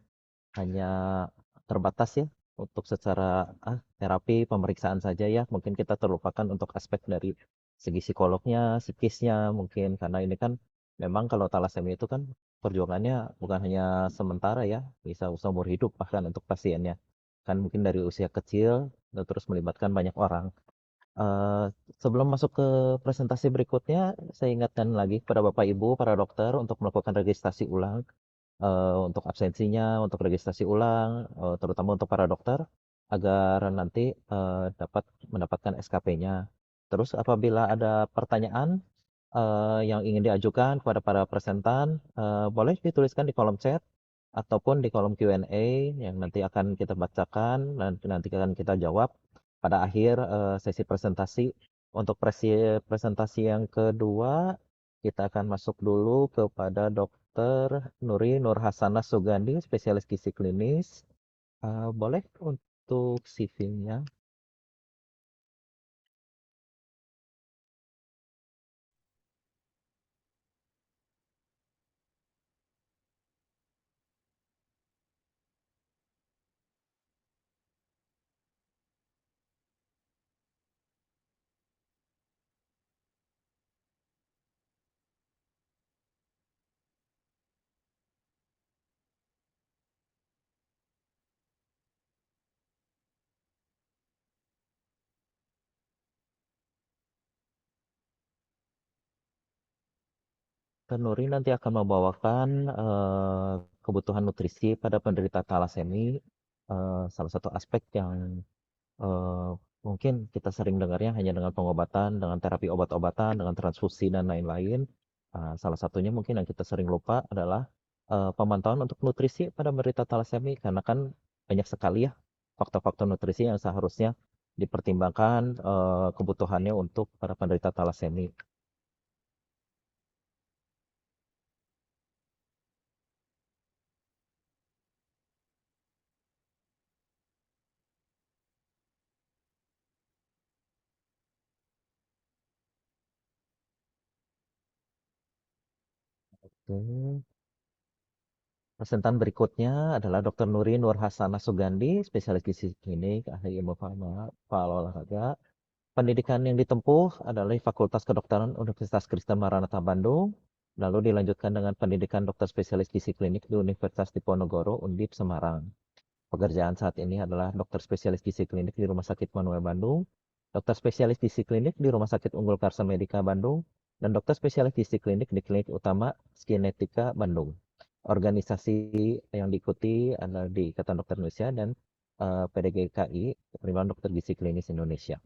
hanya terbatas ya untuk secara terapi pemeriksaan saja ya. Mungkin kita terlupakan untuk aspek dari segi psikolognya, psikisnya mungkin karena ini kan memang kalau talasemia itu kan perjuangannya bukan hanya sementara ya, bisa seumur hidup bahkan untuk pasiennya. Kan mungkin dari usia kecil terus melibatkan banyak orang. Eh, Sebelum masuk ke presentasi berikutnya, saya ingatkan lagi kepada Bapak Ibu, para dokter untuk melakukan registrasi ulang untuk absensinya, untuk registrasi ulang, terutama untuk para dokter, agar nanti dapat mendapatkan SKP-nya. Terus apabila ada pertanyaan yang ingin diajukan kepada para presentan, boleh dituliskan di kolom chat ataupun di kolom Q&A yang nanti akan kita bacakan dan nanti akan kita jawab pada akhir sesi presentasi. Untuk presentasi yang kedua, kita akan masuk dulu kepada Dr. Nuri Nur Hasanah Sugandi, spesialis gizi klinis. Boleh untuk CV-nya? Dr. Nuri nanti akan membawakan kebutuhan nutrisi pada penderita talasemi, salah satu aspek yang mungkin kita sering dengarnya hanya dengan pengobatan, dengan terapi obat-obatan, dengan transfusi dan lain-lain. Salah satunya mungkin yang kita sering lupa adalah pemantauan untuk nutrisi pada penderita talasemi, karena kan banyak sekali ya faktor-faktor nutrisi yang seharusnya dipertimbangkan kebutuhannya untuk para penderita talasemi. Oke. Presentan berikutnya adalah Dr. Nuri Nur Hasanah Sugandi, spesialis gizi klinik, ahli ilmu olahraga. Pendidikan yang ditempuh adalah di Fakultas Kedokteran Universitas Kristen Maranatha Bandung, lalu dilanjutkan dengan pendidikan dokter spesialis gizi klinik di Universitas Diponegoro, Undip, Semarang. Pekerjaan saat ini adalah dokter spesialis gizi klinik di Rumah Sakit Manuel Bandung, dokter spesialis gizi klinik di Rumah Sakit Unggul Karsa Medika Bandung, dan dokter spesialis gizi klinik di Klinik Utama Skinetika Bandung. Organisasi yang diikuti adalah di Ikatan Dokter Indonesia dan PDGKI, Perhimpunan Dokter Gizi Klinis Indonesia.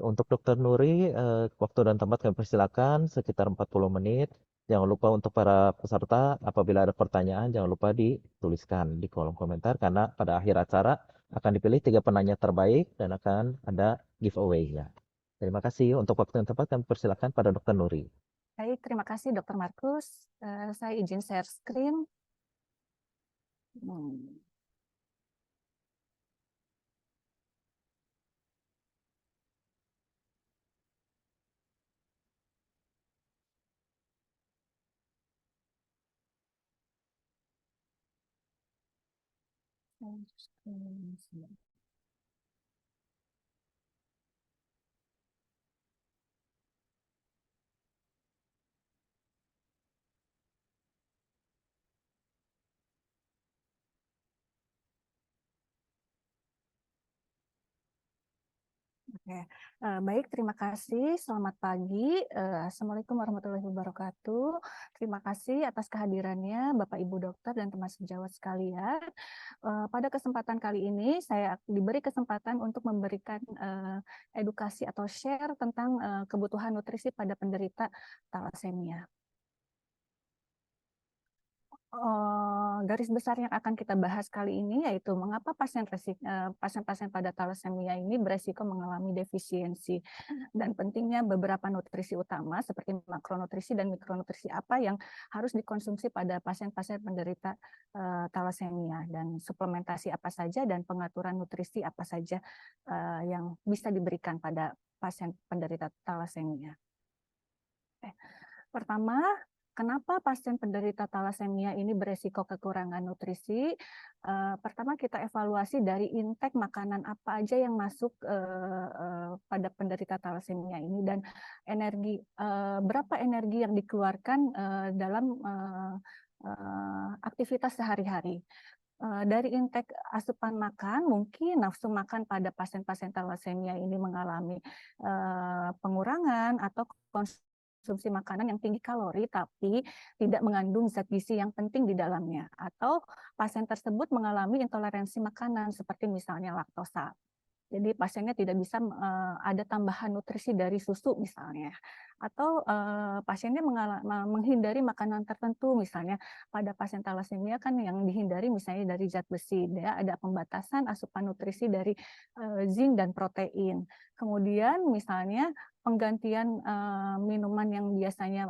Untuk Dokter Nuri, waktu dan tempat kami persilakan sekitar 40 menit. Jangan lupa untuk para peserta, apabila ada pertanyaan, jangan lupa dituliskan di kolom komentar, karena pada akhir acara akan dipilih 3 penanya terbaik dan akan ada giveaway ya. Terima kasih. Untuk waktu dan tempat kami persilakan pada Dokter Nuri. Baik, terima kasih Dr. Markus. Saya izin share screen. Hmm. Share screen. Oke, baik, terima kasih. Selamat pagi. Assalamualaikum warahmatullahi wabarakatuh. Terima kasih atas kehadirannya Bapak Ibu dokter dan teman sejawat sekalian. Pada kesempatan kali ini saya diberi kesempatan untuk memberikan edukasi atau share tentang kebutuhan nutrisi pada penderita talasemia. Garis besar yang akan kita bahas kali ini yaitu mengapa pasien-pasien pada talasemia ini beresiko mengalami defisiensi, dan pentingnya beberapa nutrisi utama seperti makronutrisi dan mikronutrisi apa yang harus dikonsumsi pada pasien-pasien penderita talasemia, dan suplementasi apa saja dan pengaturan nutrisi apa saja yang bisa diberikan pada pasien penderita talasemia. Pertama, kenapa pasien penderita talasemia ini beresiko kekurangan nutrisi? Pertama, kita evaluasi dari intake makanan apa aja yang masuk pada penderita talasemia ini, dan berapa energi yang dikeluarkan dalam aktivitas sehari-hari. Dari intake asupan makan, mungkin nafsu makan pada pasien-pasien thalassemia ini mengalami pengurangan atau konsumsi makanan yang tinggi kalori tapi tidak mengandung zat gizi yang penting di dalamnya. Atau pasien tersebut mengalami intoleransi makanan seperti misalnya laktosa. Jadi pasiennya tidak bisa ada tambahan nutrisi dari susu misalnya, atau pasiennya menghindari makanan tertentu, misalnya pada pasien thalassemia kan yang dihindari misalnya dari zat besi, ya ada pembatasan asupan nutrisi dari zinc dan protein. Kemudian misalnya penggantian minuman yang biasanya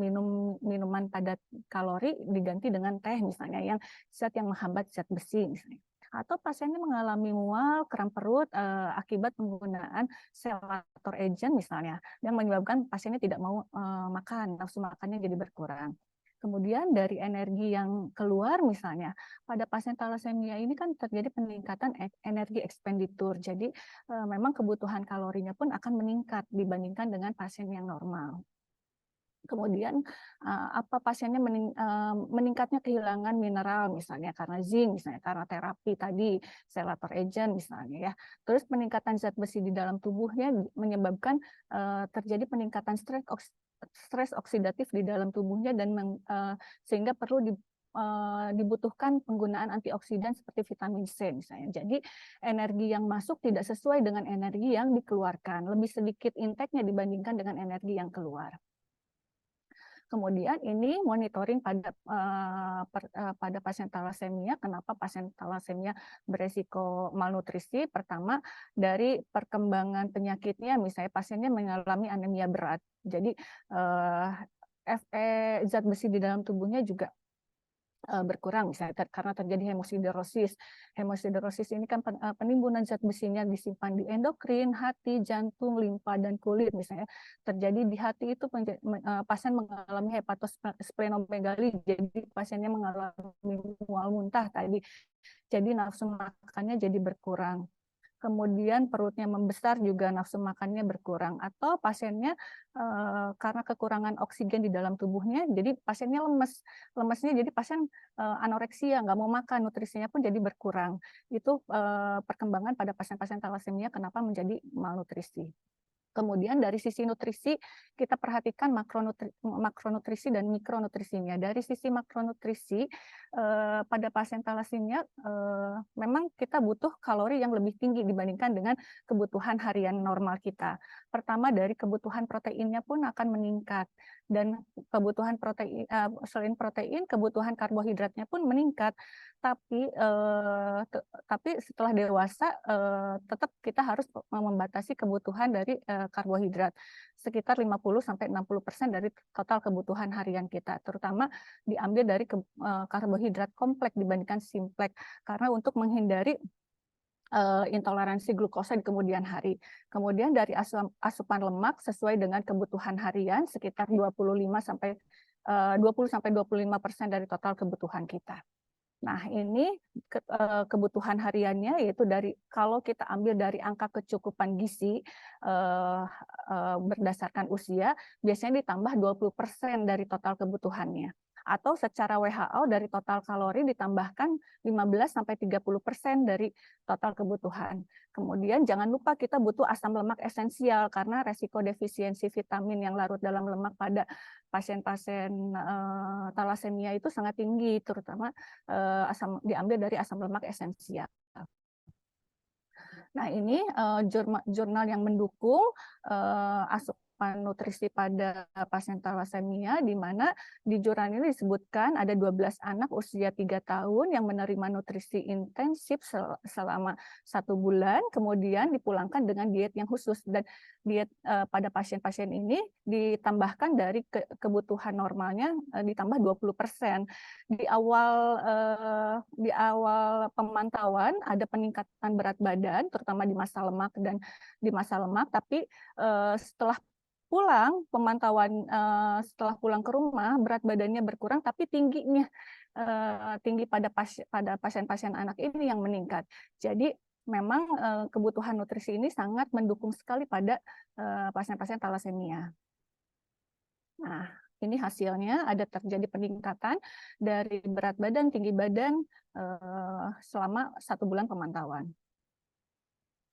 minum minuman padat kalori diganti dengan teh misalnya yang zat yang menghambat zat besi misalnya. Atau pasiennya mengalami mual, kram perut akibat penggunaan selator agent misalnya, yang menyebabkan pasiennya tidak mau makan, nafsu makannya jadi berkurang. Kemudian dari energi yang keluar misalnya, pada pasien thalassemia ini kan terjadi peningkatan energi ekspenditur, jadi memang kebutuhan kalorinya pun akan meningkat dibandingkan dengan pasien yang normal. Kemudian apa pasiennya meningkatnya kehilangan mineral misalnya karena zinc, misalnya karena terapi tadi selator agent misalnya ya. Terus peningkatan zat besi di dalam tubuhnya menyebabkan terjadi peningkatan stres oksidatif di dalam tubuhnya dan sehingga perlu dibutuhkan penggunaan antioksidan seperti vitamin C misalnya. Jadi energi yang masuk tidak sesuai dengan energi yang dikeluarkan, lebih sedikit intake-nya dibandingkan dengan energi yang keluar. Kemudian ini monitoring pada pasien thalassemia. Kenapa pasien thalassemia beresiko malnutrisi? Pertama, dari perkembangan penyakitnya, misalnya pasiennya mengalami anemia berat. Jadi zat besi di dalam tubuhnya juga berkurang misalnya karena terjadi hemosiderosis. Hemosiderosis ini kan penimbunan zat besinya disimpan di endokrin, hati, jantung, limpa dan kulit misalnya. Terjadi di hati itu pasien mengalami hepatosplenomegali, jadi pasiennya mengalami mual muntah tadi. Jadi nafsu makannya jadi berkurang. Kemudian perutnya membesar juga nafsu makannya berkurang, atau pasiennya karena kekurangan oksigen di dalam tubuhnya jadi pasiennya lemesnya jadi pasien anoreksia, nggak mau makan, nutrisinya pun jadi berkurang. Itu perkembangan pada pasien-pasien thalassemia kenapa menjadi malnutrisi. Kemudian dari sisi nutrisi kita perhatikan makronutrisi dan mikronutrisinya. Dari sisi makronutrisi pada pasien thalassemia memang kita butuh kalori yang lebih tinggi dibandingkan dengan kebutuhan harian normal kita. Pertama dari kebutuhan proteinnya pun akan meningkat, dan kebutuhan protein selain protein kebutuhan karbohidratnya pun meningkat. Tapi setelah dewasa tetap kita harus membatasi kebutuhan dari karbohidrat sekitar 50-60% dari total kebutuhan harian kita, terutama diambil dari karbohidrat kompleks dibandingkan simpleks karena untuk menghindari intoleransi glukosa di kemudian hari. Kemudian dari asupan lemak sesuai dengan kebutuhan harian sekitar 20-25% dari total kebutuhan kita. Nah, ini kebutuhan hariannya yaitu kalau kita ambil dari angka kecukupan gizi berdasarkan usia, biasanya ditambah 20% dari total kebutuhannya. Atau secara WHO dari total kalori ditambahkan 15-30% dari total kebutuhan. Kemudian jangan lupa kita butuh asam lemak esensial karena resiko defisiensi vitamin yang larut dalam lemak pada pasien-pasien thalassemia itu sangat tinggi, terutama diambil dari asam lemak esensial. Nah, ini jurnal yang mendukung asupan nutrisi pada pasien thalassemia, di mana di jurnal ini disebutkan ada 12 anak usia 3 tahun yang menerima nutrisi intensif selama 1 bulan, kemudian dipulangkan dengan diet yang khusus, dan diet pada pasien-pasien ini ditambahkan dari kebutuhan normalnya ditambah 20%. Di awal pemantauan ada peningkatan berat badan, terutama di masa lemak dan di masa lemak, tapi setelah pulang ke rumah berat badannya berkurang, tapi tinggi pada pasien-pasien anak ini yang meningkat. Jadi memang kebutuhan nutrisi ini sangat mendukung sekali pada pasien-pasien thalassemia. Nah, Ini hasilnya ada terjadi peningkatan dari berat badan, tinggi badan selama 1 bulan pemantauan.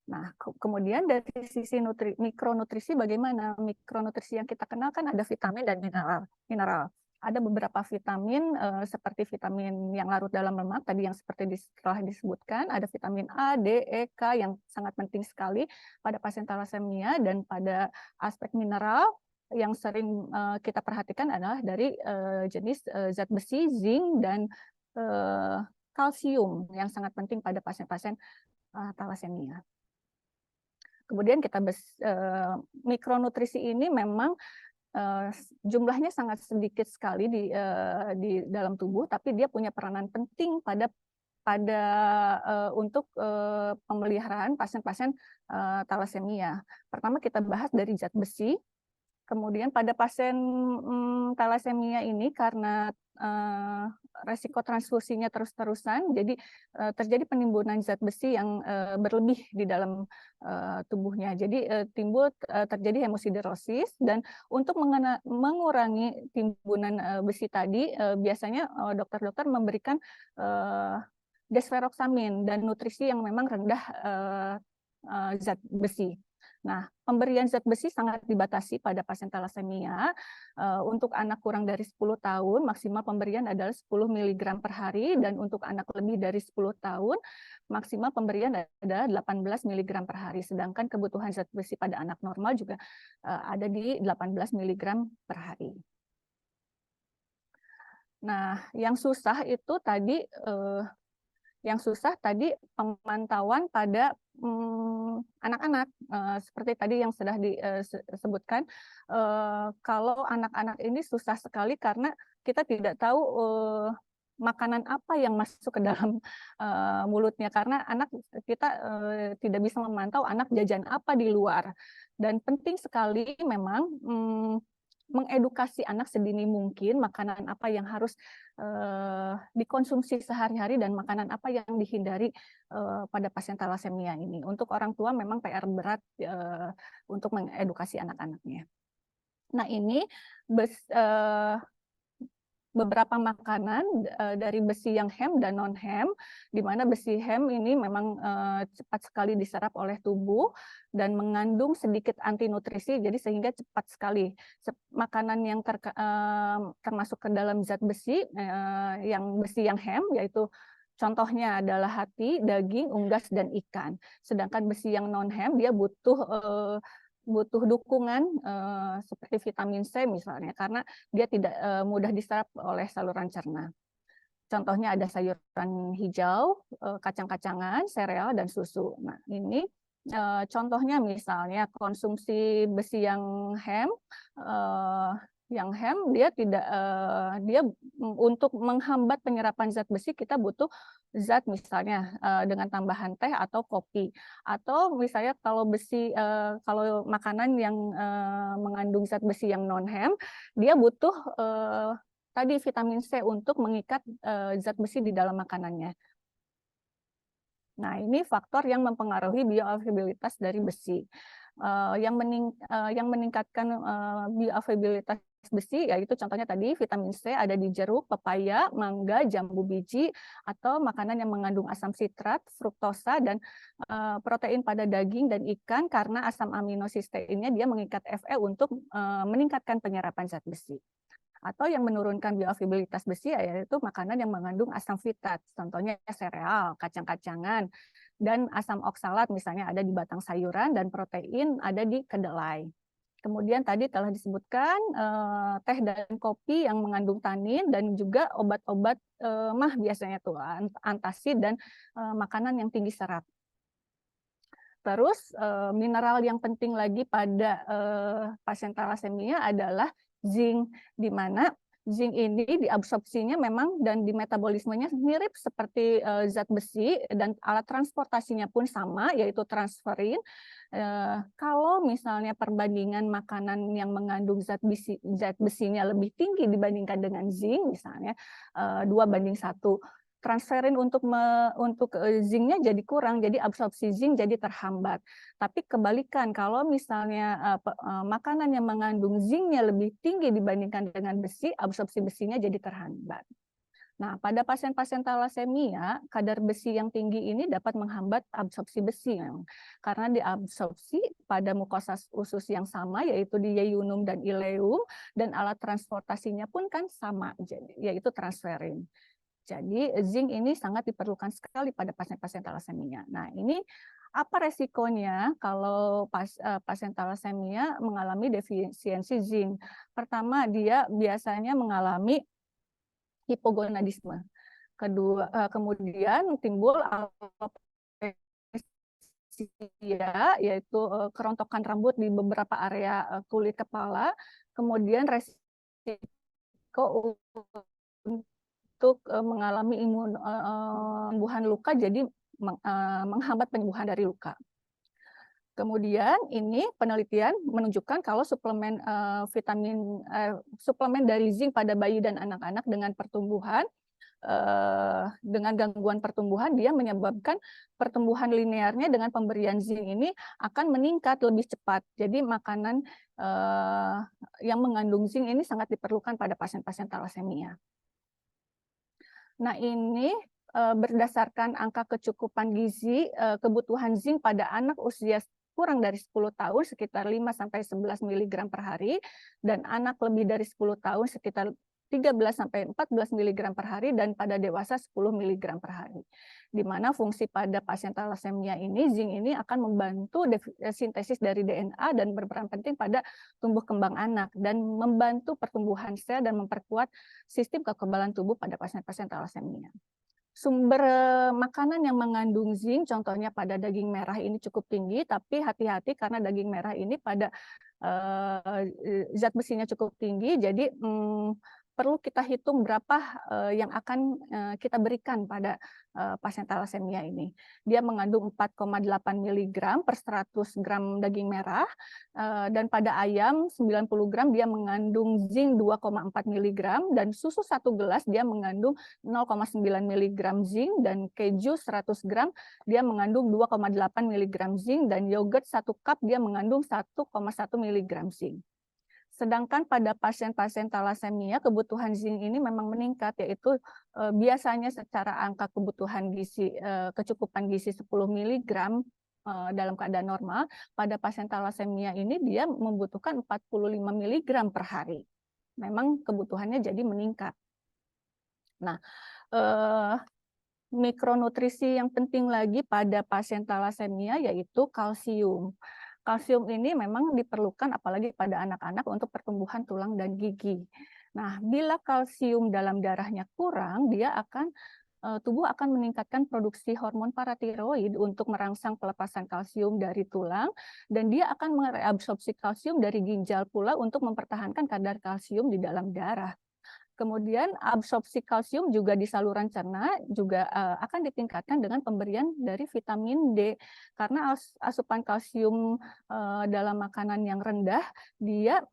Nah, kemudian dari sisi mikronutrisi bagaimana? Mikronutrisi yang kita kenal kan ada vitamin dan mineral. Ada beberapa vitamin seperti vitamin yang larut dalam lemak tadi yang seperti telah disebutkan, ada vitamin A, D, E, K yang sangat penting sekali pada pasien thalassemia, dan pada aspek mineral yang sering kita perhatikan adalah dari jenis zat besi, zinc, dan kalsium yang sangat penting pada pasien-pasien thalassemia. Kemudian mikronutrisi ini memang jumlahnya sangat sedikit sekali di dalam tubuh, tapi dia punya peranan penting untuk pemeliharaan pasien-pasien thalassemia. Pertama kita bahas dari zat besi. Kemudian pada pasien thalassemia ini karena resiko transfusinya terus-terusan, jadi terjadi penimbunan zat besi yang berlebih di dalam tubuhnya. Jadi terjadi hemosiderosis, dan untuk mengurangi timbunan besi tadi, biasanya dokter-dokter memberikan desferoxamine dan nutrisi yang memang rendah zat besi. Nah, pemberian zat besi sangat dibatasi pada pasien thalassemia. Untuk anak kurang dari 10 tahun, maksimal pemberian adalah 10 mg per hari, dan untuk anak lebih dari 10 tahun, maksimal pemberian adalah 18 mg per hari. Sedangkan kebutuhan zat besi pada anak normal juga ada di 18 mg per hari. Nah, yang susah tadi pemantauan pada anak-anak, seperti tadi yang sudah disebutkan. Kalau anak-anak ini susah sekali karena kita tidak tahu makanan apa yang masuk ke dalam mulutnya, karena anak kita tidak bisa memantau anak jajan apa di luar. Dan penting sekali memang mengedukasi anak sedini mungkin makanan apa yang harus dikonsumsi sehari-hari dan makanan apa yang dihindari pada pasien thalassemia ini. Untuk orang tua memang PR berat untuk mengedukasi anak-anaknya. Nah, ini beberapa makanan dari besi yang hem dan non-hem, di mana besi hem ini memang cepat sekali diserap oleh tubuh dan mengandung sedikit antinutrisi, jadi sehingga cepat sekali makanan yang termasuk ke dalam zat besi yang hem, yaitu contohnya adalah hati, daging, unggas, dan ikan. Sedangkan besi yang non-hem dia butuh dukungan seperti vitamin C misalnya, karena dia tidak mudah diserap oleh saluran cerna. Contohnya ada sayuran hijau, kacang-kacangan, sereal, dan susu. Nah, ini contohnya misalnya konsumsi besi yang hem dia untuk menghambat penyerapan zat besi kita butuh zat misalnya dengan tambahan teh atau kopi, atau misalnya kalau makanan yang mengandung zat besi yang non hem dia butuh tadi vitamin C untuk mengikat zat besi di dalam makanannya. Nah, ini faktor yang mempengaruhi bioavailabilitas dari besi. Yang meningkatkan bioavailabilitas besi yaitu contohnya tadi vitamin C ada di jeruk, pepaya, mangga, jambu biji, atau makanan yang mengandung asam sitrat, fruktosa, dan protein pada daging dan ikan, karena asam amino sisteinnya dia mengikat Fe untuk meningkatkan penyerapan zat besi. Atau yang menurunkan bioavailabilitas besi yaitu makanan yang mengandung asam fitat, contohnya sereal, kacang-kacangan, dan asam oksalat misalnya ada di batang sayuran, dan protein ada di kedelai. Kemudian tadi telah disebutkan teh dan kopi yang mengandung tanin, dan juga obat-obat mah biasanya tuh antacid, dan makanan yang tinggi serat. Terus mineral yang penting lagi pada pasien thalassemia adalah zinc, di mana zinc ini diabsorpsinya memang dan di metabolismenya mirip seperti zat besi, dan alat transportasinya pun sama yaitu transferin. Kalau misalnya perbandingan makanan yang mengandung zat besinya lebih tinggi dibandingkan dengan zinc, misalnya 2:1, transferin untuk zincnya jadi kurang, jadi absorpsi zinc jadi terhambat. Tapi kebalikan, kalau misalnya makanan yang mengandung zincnya lebih tinggi dibandingkan dengan besi, absorpsi besinya jadi terhambat. Nah, pada pasien-pasien talasemia, kadar besi yang tinggi ini dapat menghambat absorpsi besi, karena diabsorpsi pada mukosa usus yang sama, yaitu di yeyunum dan ileum, dan alat transportasinya pun kan sama, yaitu transferin. Jadi zinc ini sangat diperlukan sekali pada pasien-pasien talasemia. Nah, ini apa resikonya kalau pasien talasemia mengalami defisiensi zinc? Pertama, dia biasanya mengalami hipogonadisme. Kemudian timbul alopecia, yaitu kerontokan rambut di beberapa area kulit kepala. Kemudian resiko untuk mengalami penyembuhan luka, jadi menghambat penyembuhan dari luka. Kemudian ini penelitian menunjukkan kalau suplemen suplemen dari zinc pada bayi dan anak-anak dengan pertumbuhan dengan gangguan pertumbuhan, dia menyebabkan pertumbuhan linearnya dengan pemberian zinc ini akan meningkat lebih cepat. Jadi makanan yang mengandung zinc ini sangat diperlukan pada pasien-pasien talasemia. Nah, ini berdasarkan angka kecukupan gizi, kebutuhan zinc pada anak usia kurang dari 10 tahun sekitar 5-11 mg per hari, dan anak lebih dari 10 tahun sekitar 13-14 mg per hari, dan pada dewasa 10 mg per hari. Di mana fungsi pada pasien talasemia ini, zinc ini akan membantu sintesis dari DNA dan berperan penting pada tumbuh kembang anak, dan membantu pertumbuhan sel dan memperkuat sistem kekebalan tubuh pada pasien-pasien talasemia. Sumber makanan yang mengandung zinc, contohnya pada daging merah ini cukup tinggi, tapi hati-hati karena daging merah ini pada zat besinya cukup tinggi, jadi perlu kita hitung berapa yang akan kita berikan pada pasien talasemia ini. Dia mengandung 4,8 mg per 100 gram daging merah, dan pada ayam 90 gram dia mengandung zinc 2,4 mg, dan susu 1 gelas dia mengandung 0,9 mg zinc, dan keju 100 gram dia mengandung 2,8 mg zinc, dan yogurt 1 cup dia mengandung 1,1 mg zinc. Sedangkan pada pasien-pasien talasemia, kebutuhan zinc ini memang meningkat, yaitu biasanya secara angka kebutuhan gizi, kecukupan gizi 10 mg dalam keadaan normal. Pada pasien talasemia ini dia membutuhkan 45 mg per hari. Memang kebutuhannya jadi meningkat. Nah, mikronutrisi yang penting lagi pada pasien talasemia yaitu kalsium. Kalsium ini memang diperlukan apalagi pada anak-anak untuk pertumbuhan tulang dan gigi. Nah, bila kalsium dalam darahnya kurang, tubuh akan meningkatkan produksi hormon paratiroid untuk merangsang pelepasan kalsium dari tulang, dan dia akan mereabsorpsi kalsium dari ginjal pula untuk mempertahankan kadar kalsium di dalam darah. Kemudian absorpsi kalsium juga di saluran cerna juga akan ditingkatkan dengan pemberian dari vitamin D, karena asupan kalsium dalam makanan yang rendah, dia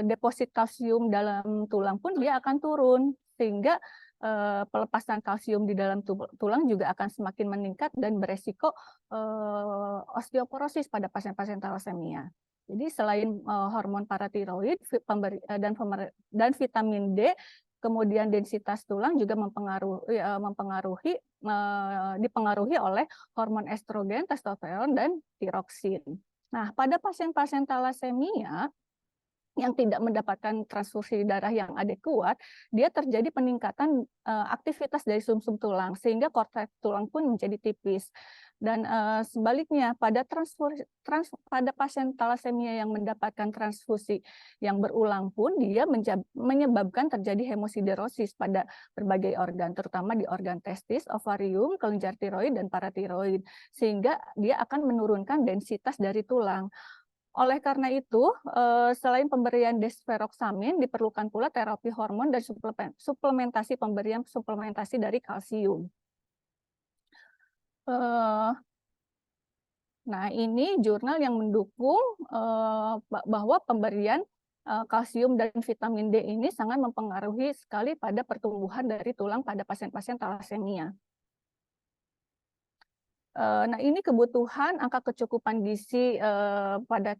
deposit kalsium dalam tulang pun dia akan turun, sehingga pelepasan kalsium di dalam tulang juga akan semakin meningkat dan beresiko osteoporosis pada pasien-pasien talasemia. Jadi selain hormon paratiroid dan vitamin D, kemudian densitas tulang juga dipengaruhi oleh hormon estrogen, testosteron, dan tiroksin. Nah, pada pasien-pasien talasemia yang tidak mendapatkan transfusi darah yang adekuat, dia terjadi peningkatan aktivitas dari sumsum tulang, sehingga korteks tulang pun menjadi tipis. Dan sebaliknya, pada pasien talasemia yang mendapatkan transfusi yang berulang pun, dia menyebabkan terjadi hemosiderosis pada berbagai organ, terutama di organ testis, ovarium, kelenjar tiroid, dan paratiroid, sehingga dia akan menurunkan densitas dari tulang. Oleh karena itu, selain pemberian desferoxamin, diperlukan pula terapi hormon dan pemberian suplementasi dari kalsium. Nah, ini jurnal yang mendukung bahwa pemberian kalsium dan vitamin D ini sangat mempengaruhi sekali pada pertumbuhan dari tulang pada pasien-pasien thalassemia. Nah, ini kebutuhan angka kecukupan gizi pada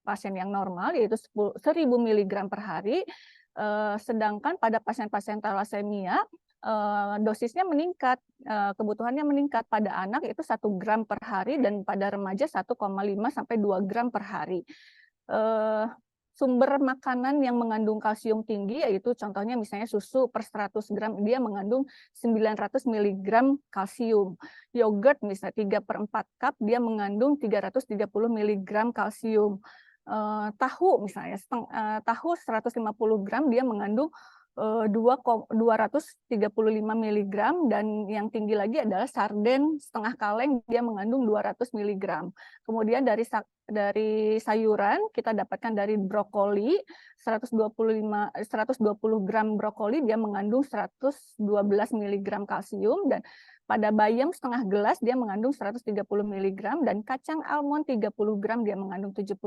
pasien yang normal, yaitu 1000 mg per hari. Sedangkan pada pasien-pasien thalassemia, dosisnya meningkat, kebutuhannya meningkat. Pada anak itu 1 gram per hari dan pada remaja 1,5 sampai 2 gram per hari. Sumber makanan yang mengandung kalsium tinggi yaitu contohnya misalnya susu per 100 gram dia mengandung 900 mg kalsium. Yogurt misalnya 3/4 cup dia mengandung 330 mg kalsium. Tahu misalnya tahu 150 gram dia mengandung 235 mg dan yang tinggi lagi adalah sarden setengah kaleng dia mengandung 200 mg. Kemudian dari sayuran kita dapatkan dari brokoli 120 gram brokoli dia mengandung 112 mg kalsium dan pada bayam setengah gelas dia mengandung 130 mg dan kacang almond 30 gram dia mengandung 75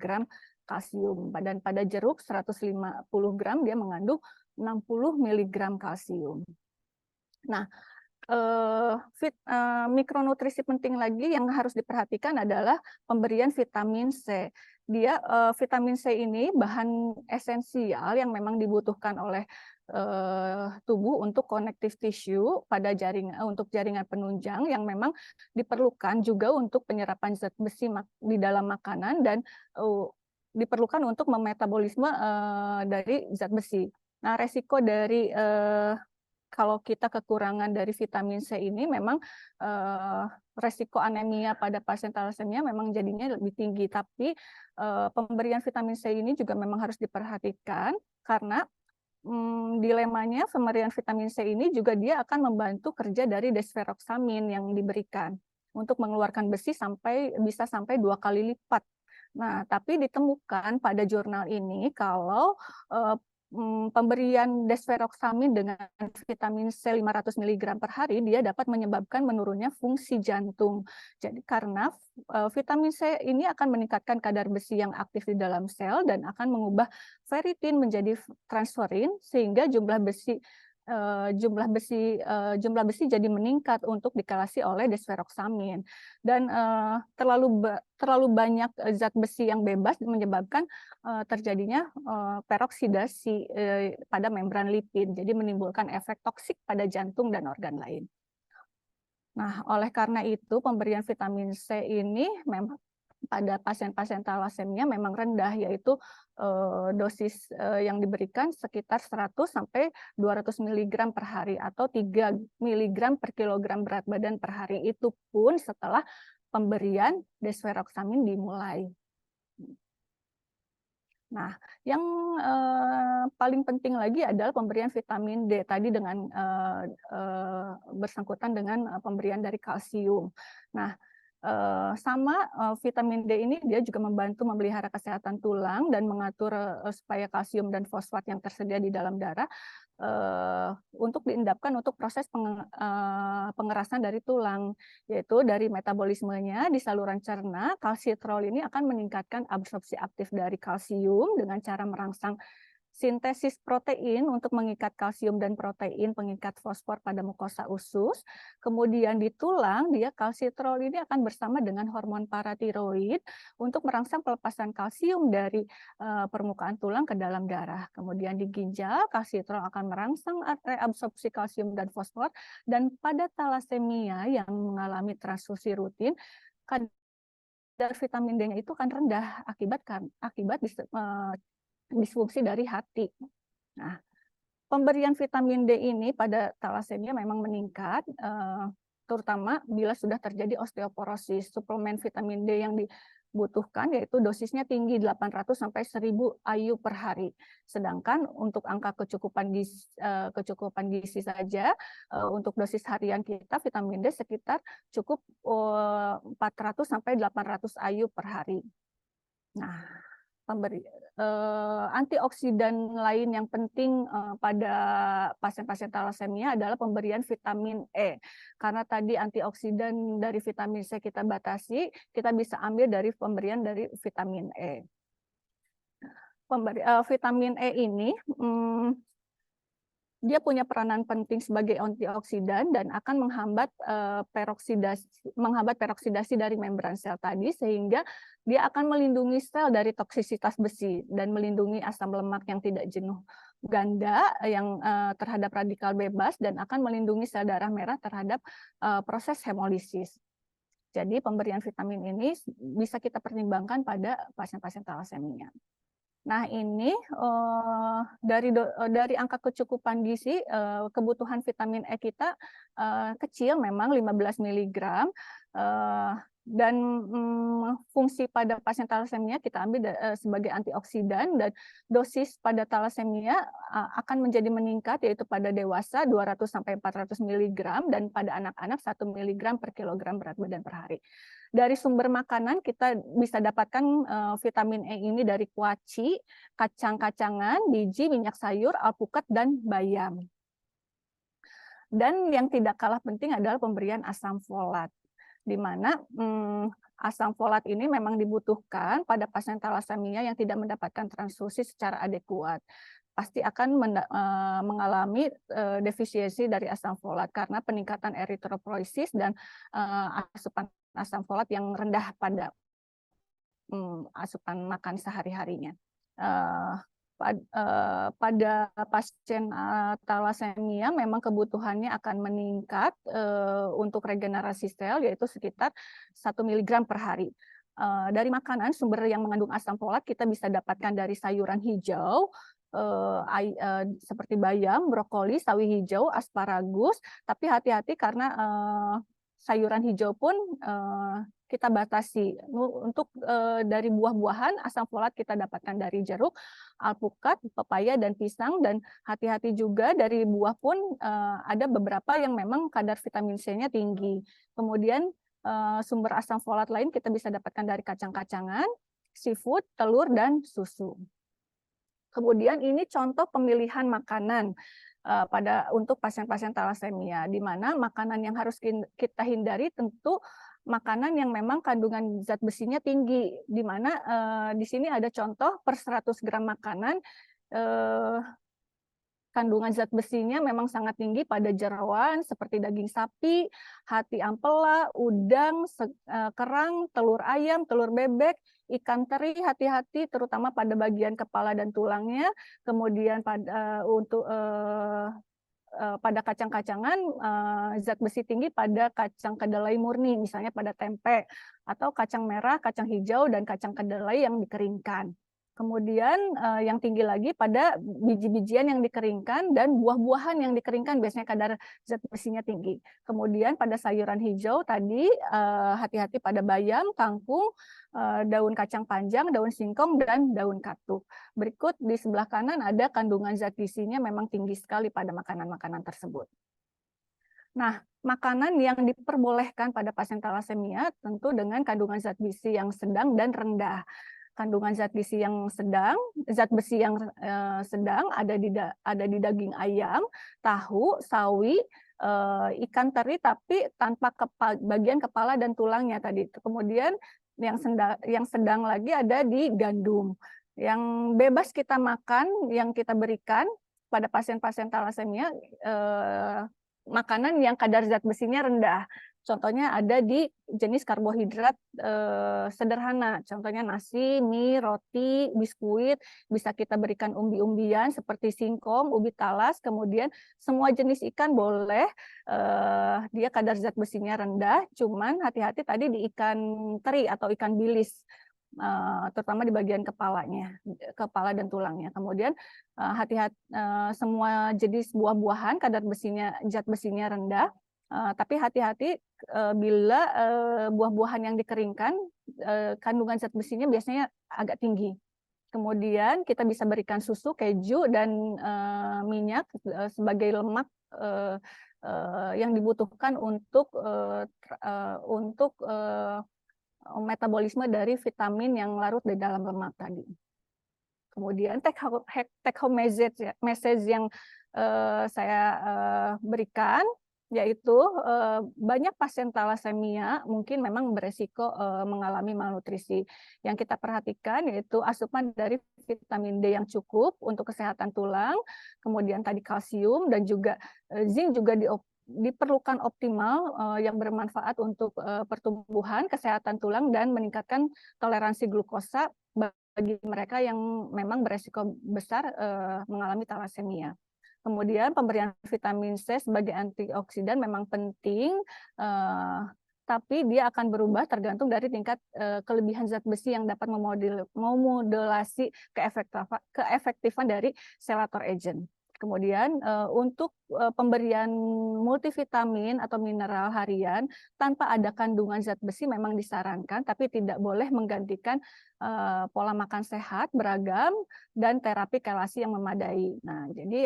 gram kalsium. Dan pada jeruk 150 gram dia mengandung 60 mg kalsium. Nah, mikronutrisi penting lagi yang harus diperhatikan adalah pemberian vitamin C. Vitamin C ini bahan esensial yang memang dibutuhkan oleh tubuh untuk connective tissue pada untuk jaringan penunjang yang memang diperlukan juga untuk penyerapan zat besi di dalam makanan dan diperlukan untuk memetabolisme dari zat besi. Nah, resiko dari kalau kita kekurangan dari vitamin C ini memang resiko anemia pada pasien thalassemia memang jadinya lebih tinggi. Tapi pemberian vitamin C ini juga memang harus diperhatikan karena dilemanya pemberian vitamin C ini juga dia akan membantu kerja dari desferoxamin yang diberikan untuk mengeluarkan besi bisa sampai 2 kali lipat. Nah, tapi ditemukan pada jurnal ini kalau pemberian desferoxamin dengan vitamin C 500 mg per hari dia dapat menyebabkan menurunnya fungsi jantung. Jadi karena vitamin C ini akan meningkatkan kadar besi yang aktif di dalam sel dan akan mengubah ferritin menjadi transferin sehingga jumlah besi jadi meningkat untuk dikalasi oleh desferoxamin dan terlalu banyak zat besi yang bebas menyebabkan terjadinya peroksidasi pada membran lipid, jadi menimbulkan efek toksik pada jantung dan organ lain. Nah, oleh karena itu pemberian vitamin C ini memang pada pasien-pasien thalassemia memang rendah, yaitu dosis yang diberikan sekitar 100 sampai 200 mg per hari atau 3 mg per kilogram berat badan per hari. Itu pun setelah pemberian desferoxamin dimulai. Nah, yang paling penting lagi adalah pemberian vitamin D tadi dengan bersangkutan dengan pemberian dari kalsium. Nah, vitamin D ini dia juga membantu memelihara kesehatan tulang dan mengatur supaya kalsium dan fosfat yang tersedia di dalam darah untuk diendapkan untuk proses pengerasan dari tulang, yaitu dari metabolismenya di saluran cerna, kalsitrol ini akan meningkatkan absorpsi aktif dari kalsium dengan cara merangsang sintesis protein untuk mengikat kalsium dan protein pengikat fosfor pada mukosa usus. Kemudian di tulang, kalsitrol ini akan bersama dengan hormon paratiroid untuk merangsang pelepasan kalsium dari permukaan tulang ke dalam darah. Kemudian di ginjal, kalsitrol akan merangsang reabsorpsi kalsium dan fosfor. Dan pada thalassemia yang mengalami transfusi rutin, kadar vitamin D-nya itu akan rendah akibat disfungsi dari hati. Nah, pemberian vitamin D ini pada thalassemia memang meningkat, terutama bila sudah terjadi osteoporosis. Suplemen vitamin D yang dibutuhkan yaitu dosisnya tinggi 800 sampai 1000 IU per hari. Sedangkan untuk angka kecukupan gizi saja untuk dosis harian kita vitamin D sekitar cukup 400 sampai 800 IU per hari. Nah, antioksidan lain yang penting pada pasien-pasien thalassemia adalah pemberian vitamin E. Karena tadi antioksidan dari vitamin C kita batasi, kita bisa ambil dari pemberian dari vitamin E. Vitamin E ini dia punya peranan penting sebagai antioksidan dan akan menghambat peroksidasi dari membran sel tadi, sehingga dia akan melindungi sel dari toksisitas besi dan melindungi asam lemak yang tidak jenuh ganda yang terhadap radikal bebas, dan akan melindungi sel darah merah terhadap proses hemolisis. Jadi pemberian vitamin ini bisa kita pertimbangkan pada pasien-pasien thalassemia. Nah, ini dari angka kecukupan gizi, kebutuhan vitamin E kita kecil, memang 15 mg, dan fungsi pada pasien thalassemia kita ambil sebagai antioksidan, dan dosis pada thalassemia akan menjadi meningkat, yaitu pada dewasa 200 sampai 400 mg dan pada anak-anak 1 mg per kilogram berat badan per hari. Dari sumber makanan kita bisa dapatkan vitamin E ini dari kuaci, kacang-kacangan, biji, minyak sayur, alpukat, dan bayam. Dan yang tidak kalah penting adalah pemberian asam folat, di mana asam folat ini memang dibutuhkan pada pasien thalassemia yang tidak mendapatkan transfusi secara adekuat. Pasti akan mengalami defisiensi dari asam folat karena peningkatan eritropoiesis dan asupan asam folat yang rendah pada asupan makan sehari-harinya. Pada pasien thalassemia memang kebutuhannya akan meningkat untuk regenerasi sel, yaitu sekitar 1 mg per hari. Dari makanan, sumber yang mengandung asam folat kita bisa dapatkan dari sayuran hijau, seperti bayam, brokoli, sawi hijau, asparagus, tapi hati-hati karena sayuran hijau pun kita batasi. Untuk dari buah-buahan, asam folat kita dapatkan dari jeruk, alpukat, pepaya, dan pisang, dan hati-hati juga dari buah pun ada beberapa yang memang kadar vitamin C-nya tinggi. Kemudian sumber asam folat lain kita bisa dapatkan dari kacang-kacangan, seafood, telur, dan susu. Kemudian ini contoh pemilihan makanan untuk pasien-pasien thalassemia, di mana makanan yang harus kita hindari tentu makanan yang memang kandungan zat besinya tinggi, di mana di sini ada contoh per 100 gram makanan kandungan zat besinya memang sangat tinggi pada jeroan seperti daging sapi, hati ampela, udang, kerang, telur ayam, telur bebek, ikan teri, hati-hati terutama pada bagian kepala dan tulangnya. Kemudian pada kacang-kacangan, zat besi tinggi pada kacang kedelai murni, misalnya pada tempe, atau kacang merah, kacang hijau, dan kacang kedelai yang dikeringkan. Kemudian yang tinggi lagi pada biji-bijian yang dikeringkan dan buah-buahan yang dikeringkan, biasanya kadar zat besinya tinggi. Kemudian pada sayuran hijau tadi hati-hati pada bayam, kangkung, daun kacang panjang, daun singkong, dan daun katuk. Berikut di sebelah kanan ada kandungan zat gizinya memang tinggi sekali pada makanan-makanan tersebut. Nah, makanan yang diperbolehkan pada pasien thalassemia tentu dengan kandungan zat gizi yang sedang dan rendah. Kandungan zat gizi yang sedang, zat besi yang sedang ada di daging ayam, tahu, sawi, ikan teri tapi tanpa bagian kepala dan tulangnya tadi. Kemudian yang sedang lagi ada di gandum. Yang bebas kita makan, yang kita berikan pada pasien-pasien thalassemia, makanan yang kadar zat besinya rendah. Contohnya ada di jenis karbohidrat sederhana, contohnya nasi, mie, roti, biskuit, bisa kita berikan umbi-umbian seperti singkong, ubi talas, kemudian semua jenis ikan boleh, dia kadar zat besinya rendah, cuman hati-hati tadi di ikan teri atau ikan bilis, terutama di bagian kepalanya, kepala dan tulangnya. Kemudian hati-hati semua jenis buah-buahan kadar zat besinya rendah. Tapi hati-hati bila buah-buahan yang dikeringkan, kandungan zat besinya biasanya agak tinggi. Kemudian kita bisa berikan susu, keju, dan minyak sebagai lemak yang dibutuhkan untuk metabolisme dari vitamin yang larut di dalam lemak tadi. Kemudian take home message yang saya berikan yaitu banyak pasien talasemia mungkin memang beresiko mengalami malnutrisi. Yang kita perhatikan yaitu asupan dari vitamin D yang cukup untuk kesehatan tulang, kemudian tadi kalsium dan juga zinc juga diperlukan optimal yang bermanfaat untuk pertumbuhan, kesehatan tulang dan meningkatkan toleransi glukosa bagi mereka yang memang beresiko besar mengalami talasemia. Kemudian pemberian vitamin C sebagai antioksidan memang penting, tapi dia akan berubah tergantung dari tingkat kelebihan zat besi yang dapat memodulasi keefektifan dari chelator agent. Kemudian untuk pemberian multivitamin atau mineral harian tanpa ada kandungan zat besi memang disarankan, tapi tidak boleh menggantikan pola makan sehat beragam dan terapi kelasi yang memadai. Nah, jadi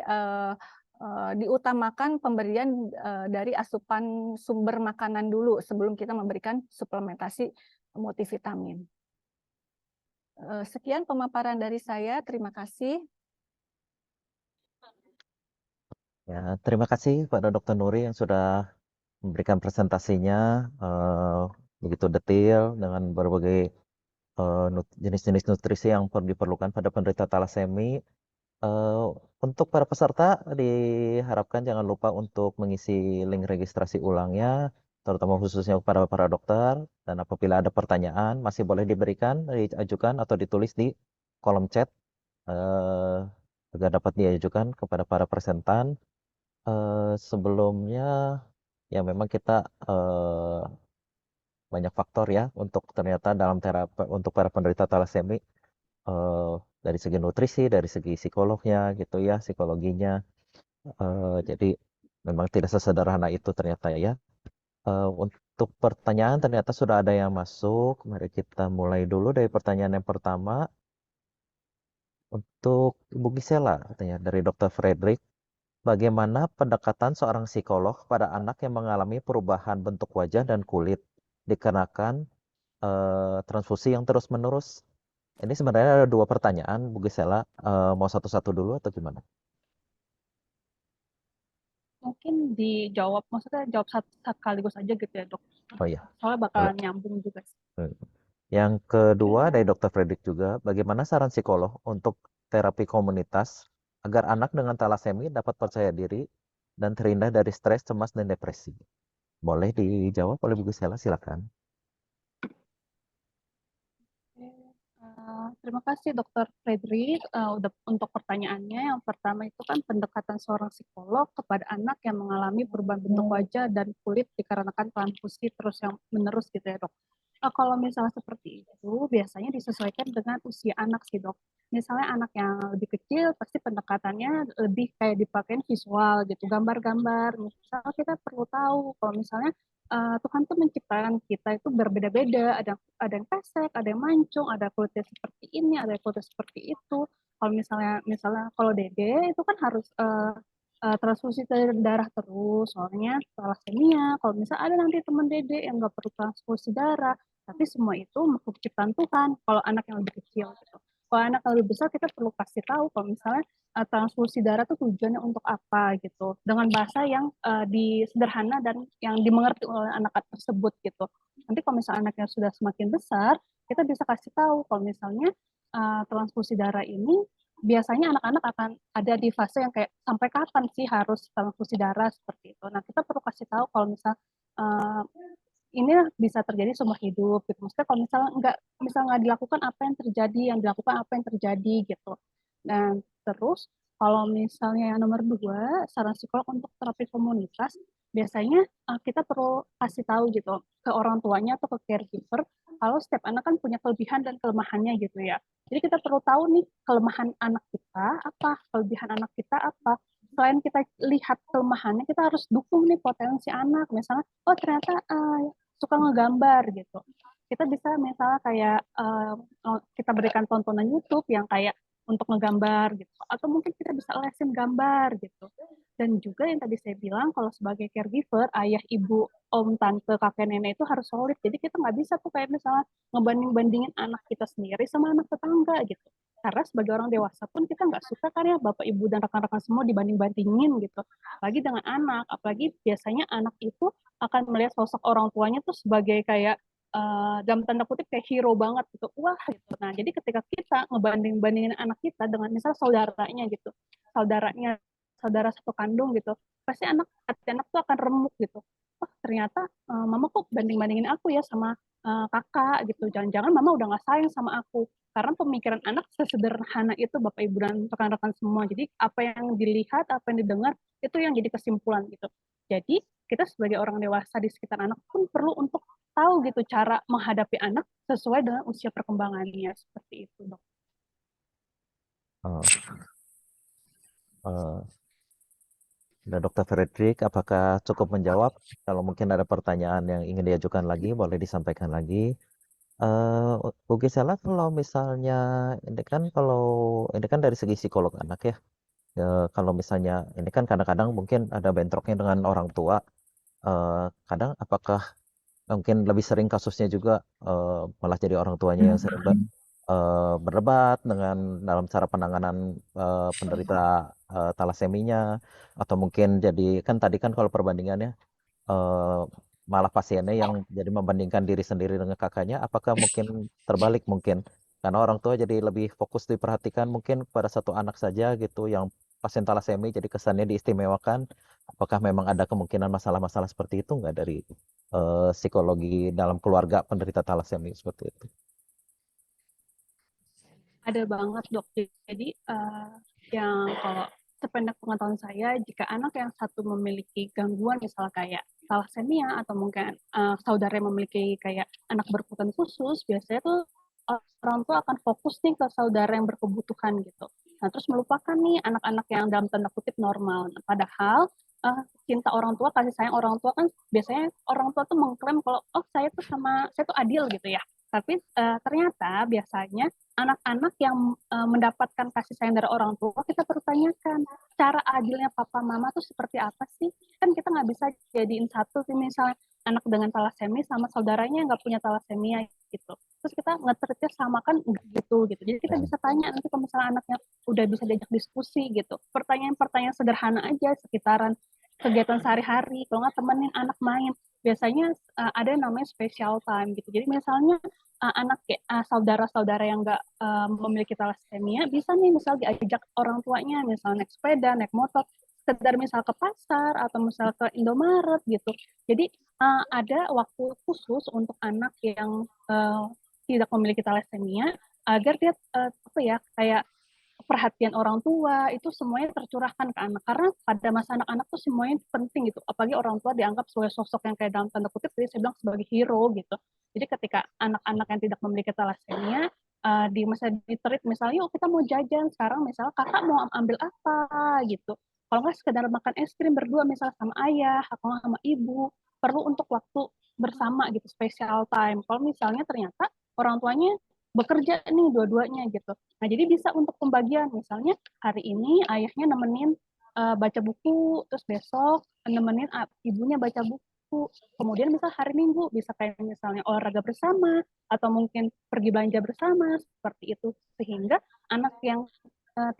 diutamakan pemberian dari asupan sumber makanan dulu sebelum kita memberikan suplementasi multivitamin. Sekian pemaparan dari saya. Terima kasih. Ya, terima kasih pada Dr. Nuri yang sudah memberikan presentasinya begitu detail dengan berbagai jenis-jenis nutrisi yang diperlukan pada penderita talasemi. Untuk para peserta diharapkan jangan lupa untuk mengisi link registrasi ulangnya, terutama khususnya kepada para dokter. Dan apabila ada pertanyaan masih boleh diberikan, diajukan atau ditulis di kolom chat agar dapat diajukan kepada para presentan. Sebelumnya ya memang kita banyak faktor ya untuk ternyata dalam terapi untuk para penderita talasemi dari segi nutrisi, dari segi psikolognya gitu ya, psikologinya. Jadi memang tidak sesederhana itu ternyata ya. Untuk pertanyaan ternyata sudah ada yang masuk. Mari kita mulai dulu dari pertanyaan yang pertama. Untuk Ibu Gisela katanya dari Dr. Frederick. Bagaimana pendekatan seorang psikolog pada anak yang mengalami perubahan bentuk wajah dan kulit dikarenakan transfusi yang terus-menerus? Ini sebenarnya ada 2 pertanyaan, Bu Gisela. Mau satu-satu dulu atau gimana? Mungkin dijawab, maksudnya jawab sekaligus aja gitu ya, Dok. Oh iya, Soalnya boleh. bakalan nyambung juga sih. Yang kedua dari Dr. Frederick juga, bagaimana saran psikolog untuk terapi komunitas agar anak dengan talasemi dapat percaya diri dan terhindar dari stres, cemas, dan depresi? Boleh dijawab oleh Bu Gisela, silakan. Terima kasih Dr. Frederick untuk pertanyaannya. Yang pertama itu kan pendekatan seorang psikolog kepada anak yang mengalami perubahan bentuk wajah dan kulit dikarenakan transfusi terus yang menerus gitu ya, Dok. Kalau misalnya seperti itu, biasanya disesuaikan dengan usia anak sih, Dok. Misalnya anak yang lebih kecil, pasti pendekatannya lebih kayak dipakai visual gitu, gambar-gambar. Misalnya kita perlu tahu kalau misalnya Tuhan tuh menciptakan kita itu berbeda-beda, ada yang pesek, ada yang mancung, ada kulitnya seperti ini, ada yang kulitnya seperti itu. Kalau misalnya kalau Dede itu kan harus transfusi darah terus, soalnya thalassemia. Kalau misalnya ada nanti teman Dede yang nggak perlu transfusi darah, tapi semua itu makhluk ciptaan Tuhan. Kalau anak yang lebih kecil gitu. Kalau anak yang lebih besar kita perlu kasih tahu kalau misalnya transfusi darah itu tujuannya untuk apa gitu, dengan bahasa yang sederhana dan yang dimengerti oleh anak tersebut gitu. Nanti kalau misalnya anaknya sudah semakin besar, kita bisa kasih tahu kalau misalnya transfusi darah ini biasanya anak-anak akan ada di fase yang kayak sampai kapan sih harus transfusi darah seperti itu. Nah, kita perlu kasih tahu kalau misal ini bisa terjadi seumur hidup gitu. Maksudnya kalau misalnya nggak dilakukan apa yang terjadi, yang dilakukan apa yang terjadi gitu. Dan terus kalau misalnya yang nomor 2, saran psikolog untuk terapi komunitas, biasanya kita perlu kasih tahu gitu ke orang tuanya atau ke caregiver kalau setiap anak kan punya kelebihan dan kelemahannya gitu ya. Jadi kita perlu tahu nih kelemahan anak kita apa, kelebihan anak kita apa. Selain kita lihat kelemahannya, kita harus dukung nih potensi anak. Misalnya, oh ternyata suka ngegambar gitu. Kita bisa misalnya kayak kita berikan tontonan YouTube yang kayak untuk ngegambar gitu. Atau mungkin kita bisa lesin gambar gitu. Dan juga yang tadi saya bilang, kalau sebagai caregiver, ayah, ibu, om, tante, kakek, nenek itu harus solid. Jadi kita nggak bisa tuh kayak misalnya ngebanding-bandingin anak kita sendiri sama anak tetangga gitu. Karena sebagai orang dewasa pun kita nggak suka kan ya Bapak Ibu dan rekan-rekan semua dibanding-bandingin gitu. Apalagi dengan anak, apalagi biasanya anak itu akan melihat sosok orang tuanya tuh sebagai kayak dalam tanda kutip kayak hero banget gitu. Wah gitu. Nah, jadi ketika kita ngebanding-bandingin anak kita dengan misal saudaranya gitu. Saudaranya, saudara satu kandung gitu. Pasti hati anak tuh akan remuk gitu. Oh, ternyata mama kok banding-bandingin aku ya sama kakak gitu. Jangan-jangan mama udah nggak sayang sama aku karena pemikiran anak sesederhana itu Bapak Ibu dan rekan-rekan semua. Jadi apa yang dilihat, apa yang didengar itu yang jadi kesimpulan gitu. Jadi kita sebagai orang dewasa di sekitar anak pun perlu untuk tahu gitu cara menghadapi anak sesuai dengan usia perkembangannya seperti itu, Dok. Oh, eh, dan Dr. Fredrik, apakah cukup menjawab? Kalau mungkin ada pertanyaan yang ingin diajukan lagi, boleh disampaikan lagi. Bu Gisela, kalau misalnya ini kan dari segi psikolog anak ya. Kalau misalnya ini kan kadang-kadang mungkin ada bentroknya dengan orang tua. Kadang apakah mungkin lebih sering kasusnya juga malah jadi orang tuanya yang sering berdebat dengan dalam cara penanganan penderita talaseminya, atau mungkin jadi kan tadi kan kalau perbandingannya eh, malah pasiennya yang jadi membandingkan diri sendiri dengan kakaknya, apakah mungkin terbalik mungkin karena orang tua jadi lebih fokus diperhatikan mungkin pada satu anak saja gitu yang pasien talasemi, jadi kesannya diistimewakan. Apakah memang ada kemungkinan masalah-masalah seperti itu nggak dari psikologi dalam keluarga penderita talasemi seperti itu? Ada banget dok. Jadi yang kalau sependek pengetahuan saya, jika anak yang satu memiliki gangguan misalnya kayak thalassemia atau mungkin saudara yang memiliki kayak anak berkebutuhan khusus, biasanya tuh orang tua akan fokus nih ke saudara yang berkebutuhan gitu. Nah terus melupakan nih anak-anak yang dalam tanda kutip normal. Nah, padahal cinta orang tua, kasih sayang orang tua kan biasanya orang tua tuh mengklaim kalau oh saya tuh adil gitu ya. Tapi ternyata biasanya anak-anak yang mendapatkan kasih sayang dari orang tua, kita perlu tanyakan cara adilnya papa mama tuh seperti apa sih? Kan kita nggak bisa jadiin satu, misalnya anak dengan talasemi sama saudaranya nggak punya talasemia gitu. Terus kita nge-treatnya samakan gitu. Jadi kita bisa tanya nanti kalau misalnya anaknya udah bisa diajak diskusi gitu. Pertanyaan-pertanyaan sederhana aja sekitaran kegiatan sehari-hari. Kalau nggak temenin anak main. Biasanya ada yang namanya special time gitu. Jadi misalnya saudara-saudara yang nggak memiliki talasemia bisa nih misal diajak orang tuanya misal naik sepeda, naik motor, sekedar misal ke pasar atau misal ke Indomaret gitu. Jadi ada waktu khusus untuk anak yang tidak memiliki talasemia agar dia apa ya kayak perhatian orang tua itu semuanya tercurahkan ke anak karena pada masa anak-anak tuh semuanya penting gitu apalagi orang tua dianggap sebagai sosok yang kayak dalam tanda kutip tadi saya bilang sebagai hero gitu jadi ketika anak-anak yang tidak memiliki talasemia di masa diterit misalnya yuk kita mau jajan sekarang misalnya kakak mau ambil apa gitu kalau nggak sekedar makan es krim berdua misalnya sama ayah atau sama ibu perlu untuk waktu bersama gitu special time kalau misalnya ternyata orang tuanya bekerja nih dua-duanya gitu. Nah, jadi bisa untuk pembagian. Misalnya hari ini ayahnya nemenin baca buku, terus besok nemenin ibunya baca buku. Kemudian misal hari Minggu bisa kayak misalnya olahraga bersama atau mungkin pergi belanja bersama seperti itu sehingga anak yang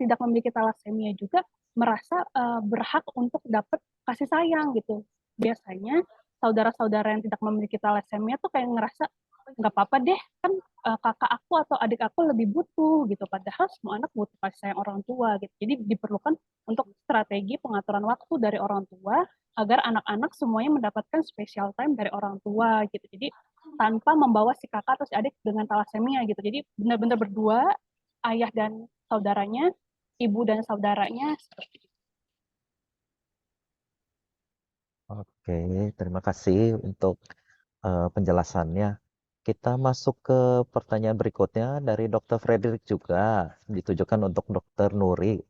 tidak memiliki talasemia juga merasa berhak untuk dapat kasih sayang gitu. Biasanya saudara-saudara yang tidak memiliki talasemia tuh kayak ngerasa nggak apa-apa deh kan kakak aku atau adik aku lebih butuh gitu padahal semua anak butuh kasih sayang orang tua gitu jadi diperlukan untuk strategi pengaturan waktu dari orang tua agar anak-anak semuanya mendapatkan special time dari orang tua gitu jadi tanpa membawa si kakak atau si adik dengan talasemia gitu jadi benar-benar berdua ayah dan saudaranya ibu dan saudaranya seperti itu. Oke, terima kasih untuk penjelasannya. Kita masuk ke pertanyaan berikutnya dari Dr. Frederick juga, ditujukan untuk Dr. Nuri.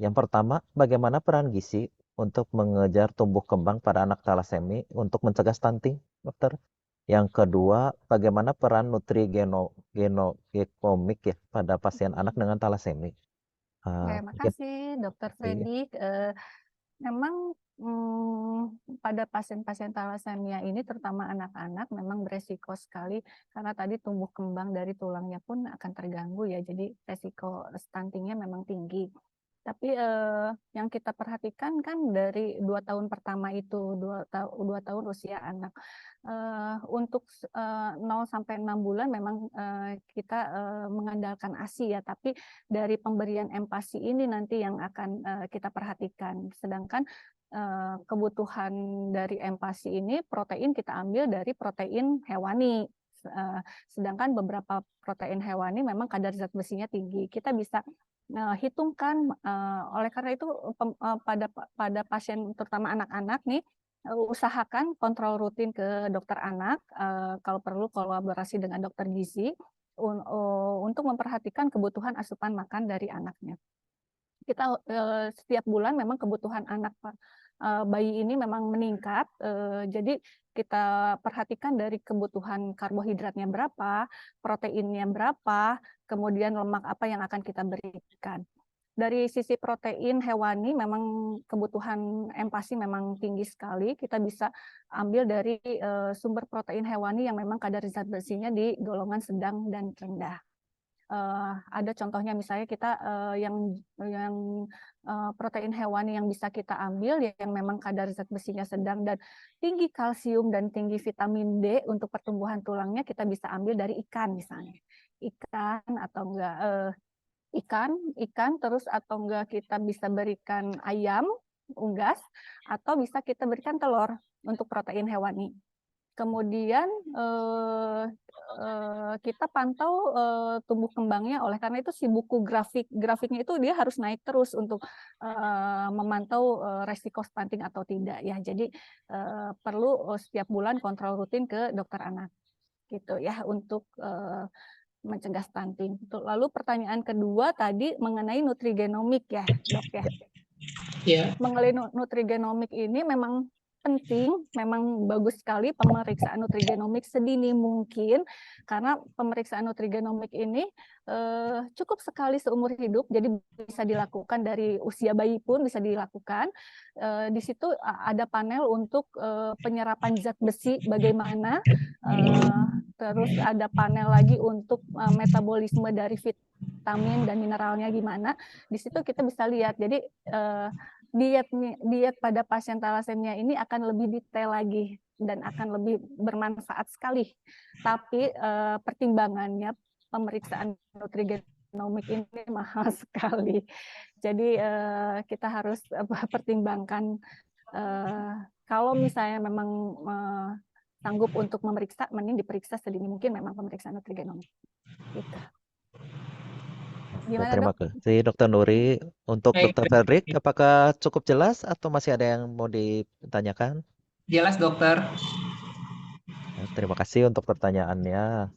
Yang pertama, bagaimana peran gizi untuk mengejar tumbuh kembang pada anak talasemi untuk mencegah stunting, dokter? Yang kedua, bagaimana peran nutrigenomik ya pada pasien anak dengan talasemi? Oke, Mungkin makasih Dokter iya. Freddy. Memang pada pasien-pasien thalassemia ini terutama anak-anak memang beresiko sekali karena tadi tumbuh kembang dari tulangnya pun akan terganggu ya, jadi resiko stuntingnya memang tinggi. Tapi yang kita perhatikan kan dari 2 tahun pertama itu, 2 tahun usia anak. Untuk 0 sampai 6 bulan memang kita mengandalkan ASI ya, tapi dari pemberian empasi ini nanti yang akan kita perhatikan. Sedangkan kebutuhan dari empasi ini protein kita ambil dari protein hewani. Sedangkan beberapa protein hewani memang kadar zat besinya tinggi. Kita bisa hitungkan, oleh karena itu pada pasien terutama anak-anak nih, usahakan kontrol rutin ke dokter anak, kalau perlu kolaborasi dengan dokter gizi untuk memperhatikan kebutuhan asupan makan dari anaknya. Kita setiap bulan memang kebutuhan anak bayi ini memang meningkat, jadi kita perhatikan dari kebutuhan karbohidratnya berapa, proteinnya berapa, kemudian lemak apa yang akan kita berikan. Dari sisi protein hewani memang kebutuhan empasi memang tinggi sekali, kita bisa ambil dari sumber protein hewani yang memang kadar zat besinya di golongan sedang dan rendah. Ada contohnya misalnya kita yang protein hewani yang bisa kita ambil yang memang kadar zat besinya sedang dan tinggi kalsium dan tinggi vitamin D untuk pertumbuhan tulangnya kita bisa ambil dari ikan misalnya. Ikan atau enggak ikan terus atau enggak kita bisa berikan ayam unggas atau bisa kita berikan telur untuk protein hewani. Kemudian kita pantau tumbuh kembangnya, oleh karena itu si buku grafiknya itu dia harus naik terus untuk memantau resiko stunting atau tidak ya. Jadi perlu setiap bulan kontrol rutin ke dokter anak gitu ya untuk mencegah stunting. Lalu pertanyaan kedua tadi mengenai nutrigenomik ya, Dok ya. Ya. Mengenai nutrigenomik ini memang penting, memang bagus sekali pemeriksaan nutrigenomik sedini mungkin karena pemeriksaan nutrigenomik ini cukup sekali seumur hidup, jadi bisa dilakukan dari usia bayi pun bisa dilakukan. Di situ ada panel untuk penyerapan zat besi bagaimana, terus ada panel lagi untuk metabolisme dari vitamin dan mineralnya gimana. Di situ kita bisa lihat. Jadi diet pada pasien thalassemia ini akan lebih detail lagi dan akan lebih bermanfaat sekali. Tapi pertimbangannya pemeriksaan nutrigenomik ini mahal sekali. Jadi kita harus pertimbangkan kalau misalnya memang sanggup untuk memeriksa, mending diperiksa sedini mungkin memang pemeriksaan nutrigenomik. Gitu. Gimana, Terima Dok? kasih Dr. Nuri. Untuk Baik. Dr. Fredrik, apakah cukup jelas atau masih ada yang mau ditanyakan? Jelas dokter. Terima kasih untuk pertanyaannya.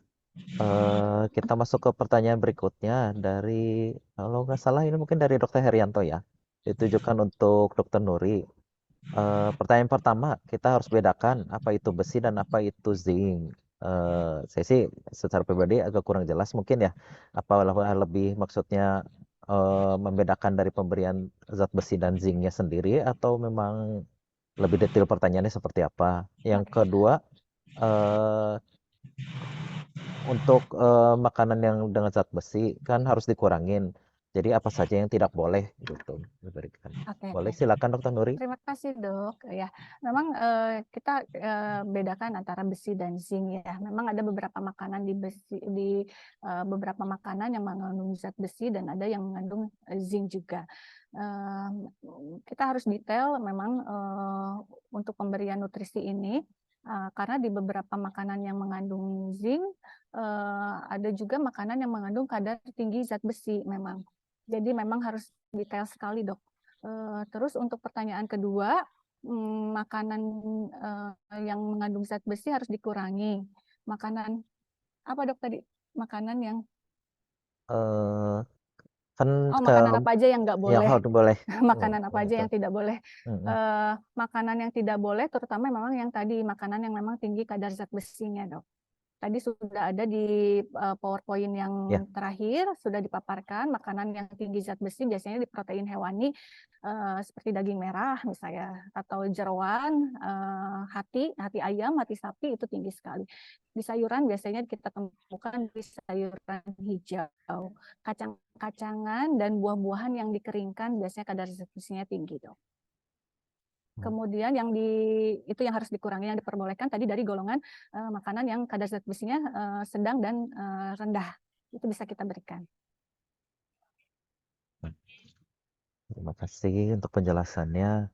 Kita masuk ke pertanyaan berikutnya dari, kalau nggak salah ini mungkin dari Dr. Herianto ya. Ditujukan untuk Dr. Nuri. Pertanyaan pertama, kita harus bedakan apa itu besi dan apa itu zinc. Saya sih secara pribadi agak kurang jelas mungkin ya. Apa lebih maksudnya membedakan dari pemberian zat besi dan zincnya sendiri atau memang lebih detail pertanyaannya seperti apa? Yang kedua, untuk makanan yang dengan zat besi kan harus dikurangin. Jadi apa saja yang tidak boleh gitu diberikan. Oke. Boleh, silakan Dr. Nuri. Terima kasih, Dok. Ya, memang kita bedakan antara besi dan zinc ya. Memang ada beberapa makanan di beberapa makanan yang mengandung zat besi dan ada yang mengandung zinc juga. Kita harus detail memang untuk pemberian nutrisi ini karena di beberapa makanan yang mengandung zinc ada juga makanan yang mengandung kadar tinggi zat besi memang. Jadi memang harus detail sekali, Dok. Terus untuk pertanyaan kedua, makanan yang mengandung zat besi harus dikurangi. Makanan apa, Dok, tadi? Makanan yang Kan makanan apa aja yang nggak boleh? yang harus boleh. Makanan apa aja yang tidak boleh? Makanan yang tidak boleh terutama memang yang tadi makanan yang memang tinggi kadar zat besinya, Dok. tadi sudah ada di PowerPoint yang Ya. terakhir, sudah dipaparkan makanan yang tinggi zat besi biasanya di protein hewani seperti daging merah misalnya, atau jeroan, hati ayam, hati sapi itu tinggi sekali. Di sayuran biasanya kita temukan di sayuran hijau, kacang-kacangan dan buah-buahan yang dikeringkan biasanya kadar zat besinya tinggi, Dok. Kemudian itu yang harus dikurangi, yang diperbolehkan tadi dari golongan makanan yang kadar zat besinya sedang dan rendah. Itu bisa kita berikan. Terima kasih untuk penjelasannya.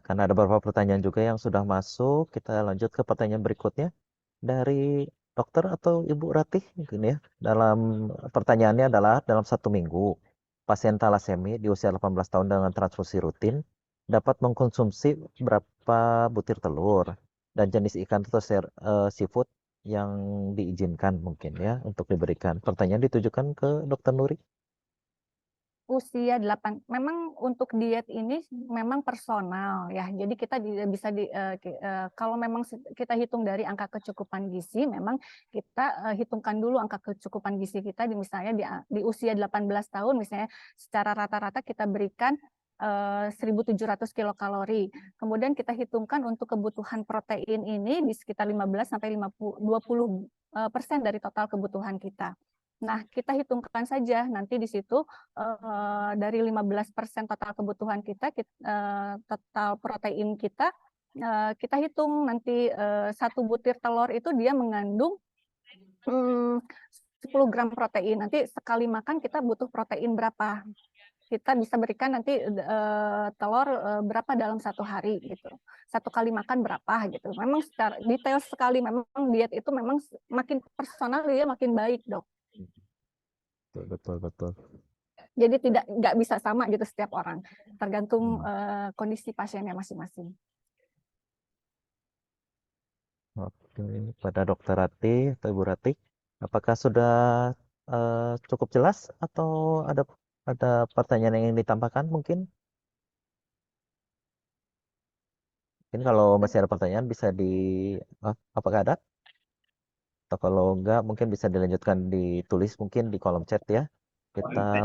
Karena ada beberapa pertanyaan juga yang sudah masuk, kita lanjut ke pertanyaan berikutnya dari dokter atau Ibu Ratih mungkin ya. Dalam pertanyaannya adalah dalam 1 minggu, pasien talasemi di usia 18 tahun dengan transfusi rutin dapat mengkonsumsi berapa butir telur dan jenis ikan atau seafood yang diizinkan mungkin ya untuk diberikan. Pertanyaan ditujukan ke Dokter Nuri. Usia 8, memang untuk diet ini memang personal ya. Jadi kita bisa kalau memang kita hitung dari angka kecukupan gizi, memang kita hitungkan dulu angka kecukupan gizi kita misalnya di usia 18 tahun misalnya secara rata-rata kita berikan 1.700 kilokalori. Kemudian kita hitungkan untuk kebutuhan protein ini di sekitar 15 sampai 20% dari total kebutuhan kita. Nah, kita hitungkan saja nanti di situ dari 15% total kebutuhan kita, total protein kita, kita hitung nanti 1 butir telur itu dia mengandung 10 gram protein. Nanti sekali makan kita butuh protein berapa? Kita bisa berikan nanti telur berapa dalam 1 hari gitu. 1 kali makan berapa gitu. Memang secara detail sekali, memang diet itu memang makin personal dia makin baik, Dok. Betul. Jadi nggak bisa sama gitu setiap orang, tergantung kondisi pasiennya masing-masing. Oke, pada Dokter Ratih atau Ibu Ratih, apakah sudah cukup jelas atau ada pertanyaan yang ingin ditambahkan mungkin? Mungkin kalau masih ada pertanyaan bisa apakah ada? Atau kalau enggak mungkin bisa dilanjutkan ditulis mungkin di kolom chat ya. Kita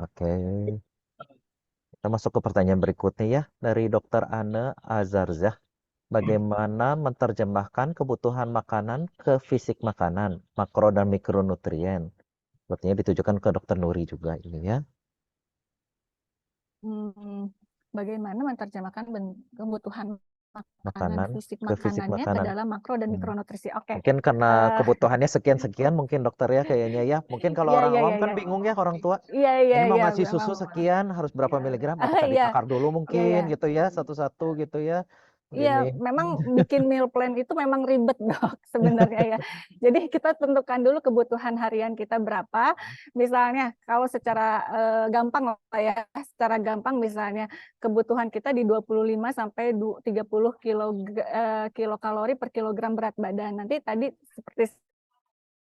Oke. Kita masuk ke pertanyaan berikutnya ya dari Dokter Anne Azarzah. Bagaimana menerjemahkan kebutuhan makanan ke fisik makanan, makro dan mikronutrien? Sepertinya ditujukan ke Dokter Nuri juga ini ya. Bagaimana menerjemahkan kebutuhan makanan Makanan fisik ke fisik makanannya ke makanan. dalam makro dan mikronutrisi. Oke. Mungkin karena kebutuhannya sekian-sekian mungkin dokter ya kayaknya ya. Mungkin kalau orang awam kan bingung ya orang tua. Ini mau ngasih susu memang. sekian harus berapa miligram? Apakah Iya, ditakar dulu mungkin gitu ya satu-satu gitu ya. Iya, Ini. memang bikin meal plan itu memang ribet, Dok, sebenarnya ya. Jadi kita tentukan dulu kebutuhan harian kita berapa. Misalnya kalau secara gampang lah ya, secara gampang misalnya kebutuhan kita di 25 sampai 30 kilokalori per kilogram berat badan. Nanti tadi seperti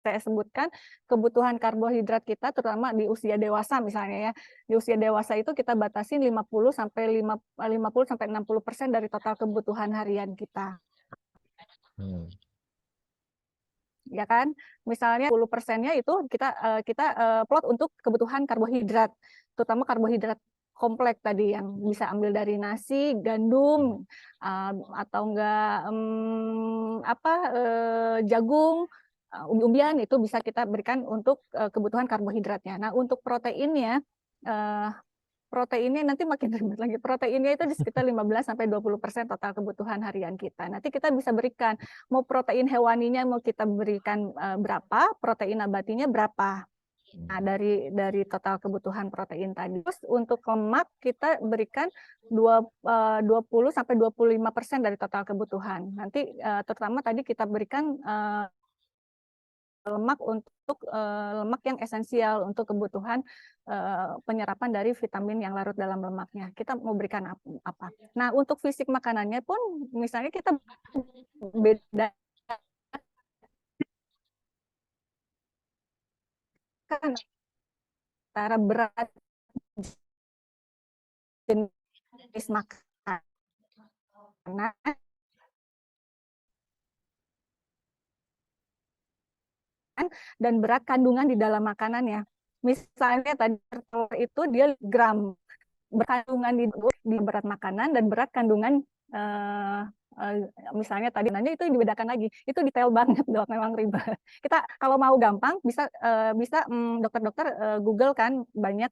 saya sebutkan kebutuhan karbohidrat kita terutama di usia dewasa misalnya ya. Di usia dewasa itu kita batasin 50 sampai 60% dari total kebutuhan harian kita. Ya kan? Misalnya 10%-nya itu kita plot untuk kebutuhan karbohidrat, terutama karbohidrat kompleks tadi yang bisa ambil dari nasi, gandum, atau enggak jagung, umbi-umbian itu bisa kita berikan untuk kebutuhan karbohidratnya. Nah, untuk proteinnya nanti makin ribet lagi. Proteinnya itu di sekitar 15 sampai 20% total kebutuhan harian kita. Nanti kita bisa berikan mau protein hewaninya mau kita berikan berapa, protein nabatinya berapa. Nah, dari total kebutuhan protein tadi. Terus untuk lemak kita berikan 20 sampai 25% dari total kebutuhan. Nanti terutama tadi kita berikan lemak untuk lemak yang esensial untuk kebutuhan penyerapan dari vitamin yang larut dalam lemaknya. Kita mau berikan apa? Nah, untuk fisik makanannya pun misalnya kita beda antara berat jenis makanan dan berat kandungan di dalam makanannya. Misalnya tadi telur itu dia gram berkandungan di berat makanan dan berat kandungan misalnya tadi nanya itu dibedakan lagi. Itu detail banget dok, memang ribet. Kita kalau mau gampang bisa dokter-dokter Google kan banyak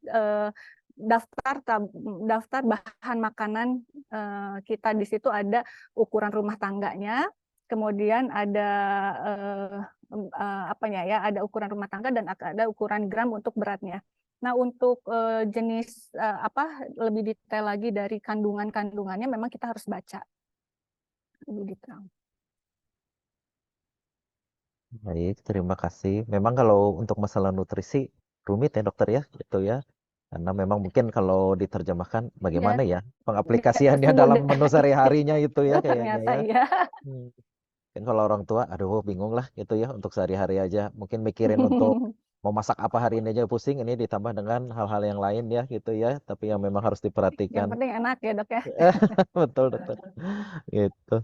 daftar bahan makanan kita. Di situ ada ukuran rumah tangganya, kemudian ada apanya ya, ada ukuran rumah tangga dan ada ukuran gram untuk beratnya. Nah, untuk jenis lebih detail lagi dari kandungannya memang kita harus baca lebih detail. Baik, terima kasih. Memang kalau untuk masalah nutrisi rumit ya dokter ya, gitu ya. Karena memang mungkin kalau diterjemahkan bagaimana ya pengaplikasiannya dalam menu sehari-harinya itu ya kayaknya Ternyata ya. ya. Kan kalau orang tua, aduh bingung lah gitu ya untuk sehari-hari aja. Mungkin mikirin untuk mau masak apa hari ini aja pusing, ini ditambah dengan hal-hal yang lain ya gitu ya. Tapi yang memang harus Yang diperhatikan. penting enak ya dok ya. Betul dokter. Gitu.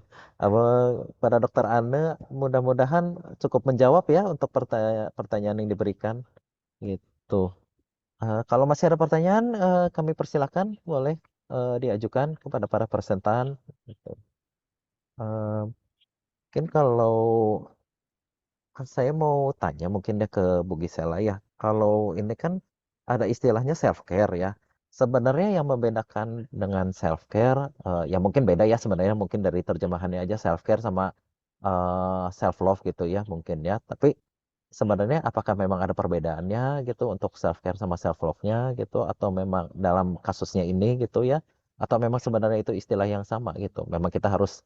Pada dokter Anne, mudah-mudahan cukup menjawab ya untuk pertanyaan yang diberikan. Gitu. Kalau masih ada pertanyaan, kami persilakan boleh diajukan kepada para presentan. Gitu. Mungkin kalau saya mau tanya mungkin deh ke Bu Gisela ya. Kalau ini kan ada istilahnya self care ya. Sebenarnya yang membedakan dengan self care, ya mungkin beda ya sebenarnya mungkin dari terjemahannya aja self care sama self love gitu ya mungkin ya. Tapi sebenarnya apakah memang ada perbedaannya gitu untuk self care sama self love-nya gitu atau memang dalam kasusnya ini gitu ya? Atau memang sebenarnya itu istilah yang sama gitu. Memang kita harus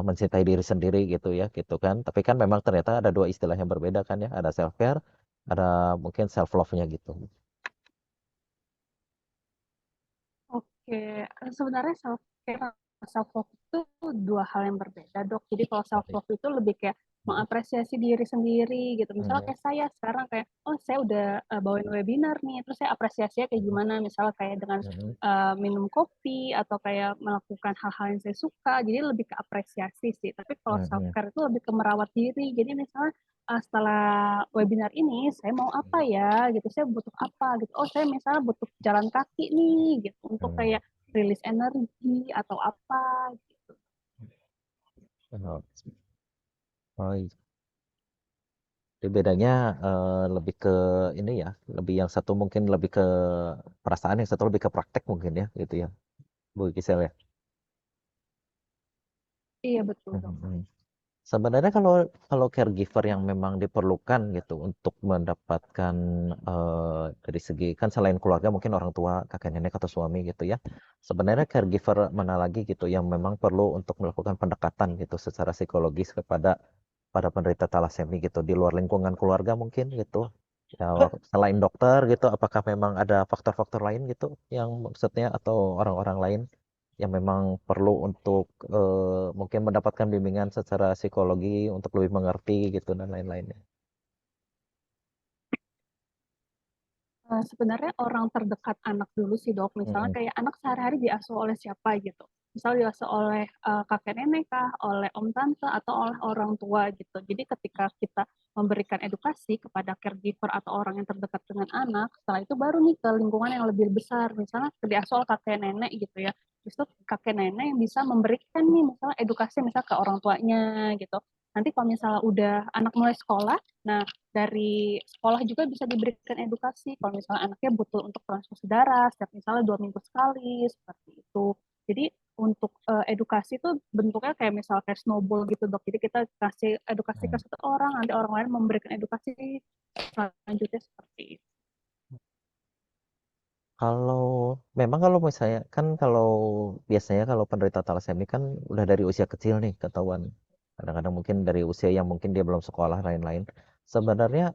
mencintai diri sendiri gitu ya gitu kan. Tapi kan memang ternyata ada dua istilah yang berbeda kan ya. Ada self care, ada mungkin self love-nya gitu. Oke, sebenarnya self care sama self love itu dua hal yang berbeda dok. Jadi kalau self love itu lebih kayak mengapresiasi diri sendiri gitu. Misalnya kayak saya sekarang kayak, oh saya udah bawain webinar nih, terus saya apresiasinya kayak gimana. Misalnya kayak dengan minum kopi atau kayak melakukan hal-hal yang saya suka. Jadi lebih ke apresiasi sih. Tapi kalau self care itu lebih ke merawat diri. Jadi misalnya setelah webinar ini saya mau apa ya gitu, saya butuh apa gitu, oh saya misalnya butuh jalan kaki nih gitu untuk kayak rilis energi atau apa gitu. Oh, iya. Jadi bedanya lebih ke ini ya, lebih yang satu mungkin lebih ke perasaan, yang satu lebih ke praktek mungkin ya gitu ya, Bu Gisel ya. Iya betul dok. Sebenarnya kalau caregiver yang memang diperlukan gitu untuk mendapatkan dari segi kan selain keluarga mungkin orang tua, kakek nenek atau suami gitu ya. Sebenarnya caregiver mana lagi gitu yang memang perlu untuk melakukan pendekatan gitu secara psikologis kepada pada penderita talasemi gitu di luar lingkungan keluarga mungkin gitu. Ya, selain dokter gitu, apakah memang ada faktor-faktor lain gitu yang maksudnya atau orang-orang lain yang memang perlu untuk mungkin mendapatkan bimbingan secara psikologi untuk lebih mengerti gitu dan lain-lainnya. Sebenarnya orang terdekat anak dulu sih dok. Misalnya kayak anak sehari-hari diasuh oleh siapa gitu. Misalnya diasuh oleh kakek nenek kah, oleh om tante, atau oleh orang tua gitu. Jadi ketika kita memberikan edukasi kepada caregiver atau orang yang terdekat dengan anak, setelah itu baru nih ke lingkungan yang lebih besar. Misalnya diasuh oleh kakek nenek gitu ya. Justru kakek nenek yang bisa memberikan nih misalnya edukasi misalnya ke orang tuanya gitu. Nanti kalau misalnya udah anak mulai sekolah, nah dari sekolah juga bisa diberikan edukasi kalau misalnya anaknya butuh untuk transfusi darah setiap misalnya 2 minggu sekali seperti itu. Jadi untuk edukasi itu bentuknya kayak misalnya kayak snowball gitu dok. Jadi kita kasih edukasi ke satu orang, nanti orang lain memberikan edukasi selanjutnya seperti itu. Kalau misalnya kan kalau biasanya kalau penderita talasemi kan udah dari usia kecil nih ketahuan. Kadang-kadang mungkin dari usia yang mungkin dia belum sekolah lain-lain. Sebenarnya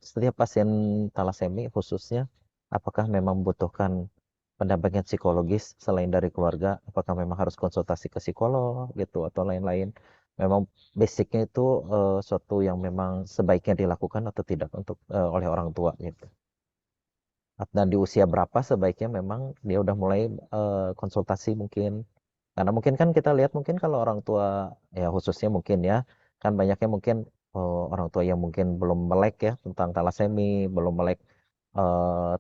setiap pasien talasemi khususnya apakah memang membutuhkan pendampingan psikologis selain dari keluarga? Apakah memang harus konsultasi ke psikolog gitu atau lain-lain? Memang basicnya itu suatu yang memang sebaiknya dilakukan atau tidak untuk oleh orang tua gitu. Dan di usia berapa sebaiknya memang dia udah mulai konsultasi mungkin. Karena mungkin kan kita lihat mungkin kalau orang tua ya khususnya mungkin ya kan banyaknya mungkin orang tua yang mungkin belum melek ya tentang talasemi, belum melek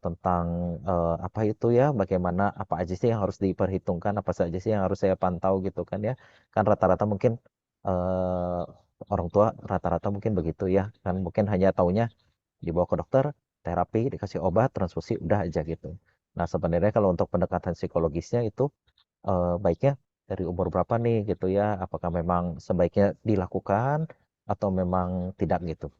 tentang apa itu ya, bagaimana apa aja sih yang harus diperhitungkan, apa saja sih yang harus saya pantau gitu kan ya. Kan rata-rata mungkin eh, orang tua rata-rata mungkin begitu ya kan mungkin hanya taunya dibawa ke dokter, terapi, dikasih obat, transfusi, udah aja gitu. Nah, sebenarnya kalau untuk pendekatan psikologisnya itu baiknya dari umur berapa nih gitu ya? Apakah memang sebaiknya dilakukan atau memang tidak gitu?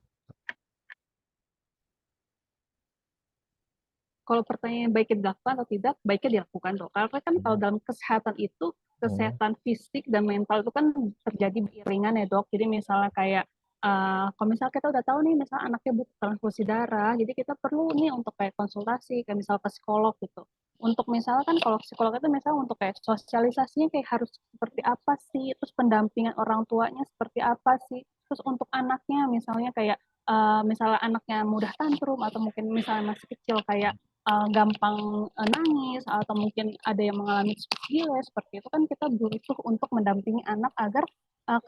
Kalau pertanyaan baiknya dilakukan atau tidak, baiknya dilakukan dong. Karena kan kalau dalam kesehatan itu, kesehatan fisik dan mental itu kan terjadi beriringan ya dok. Jadi misalnya kayak, kalau misalnya kita udah tahu nih, misalnya anaknya butuh transfusi darah, jadi kita perlu nih untuk kayak konsultasi, kayak misal ke psikolog gitu. Untuk misalnya kan kalau psikolog itu misalnya untuk kayak sosialisasinya kayak harus seperti apa sih, terus pendampingan orang tuanya seperti apa sih, terus untuk anaknya misalnya kayak, misalnya anaknya mudah tantrum atau mungkin misalnya masih kecil kayak gampang nangis atau mungkin ada yang mengalami gila seperti itu kan kita butuh untuk mendampingi anak agar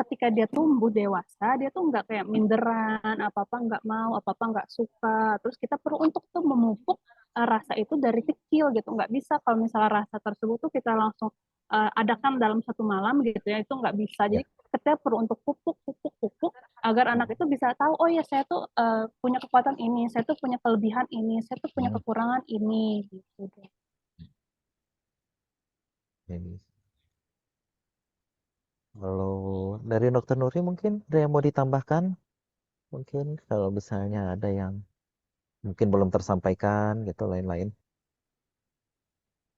ketika dia tumbuh dewasa dia tuh nggak kayak minderan apa apa nggak mau apa apa nggak suka terus kita perlu untuk tuh memupuk rasa itu dari kecil gitu nggak bisa kalau misalnya rasa tersebut tuh kita langsung adakan dalam satu malam gitu ya itu nggak bisa Ya. jadi kita perlu untuk pupuk agar anak itu bisa tahu oh ya saya tuh punya kekuatan ini, saya tuh punya kelebihan ini, saya tuh punya kekurangan ini gitu deh. Ini. Kalau dari Dokter Nuri mungkin ada yang mau ditambahkan? Mungkin kalau misalnya ada yang mungkin belum tersampaikan gitu lain-lain.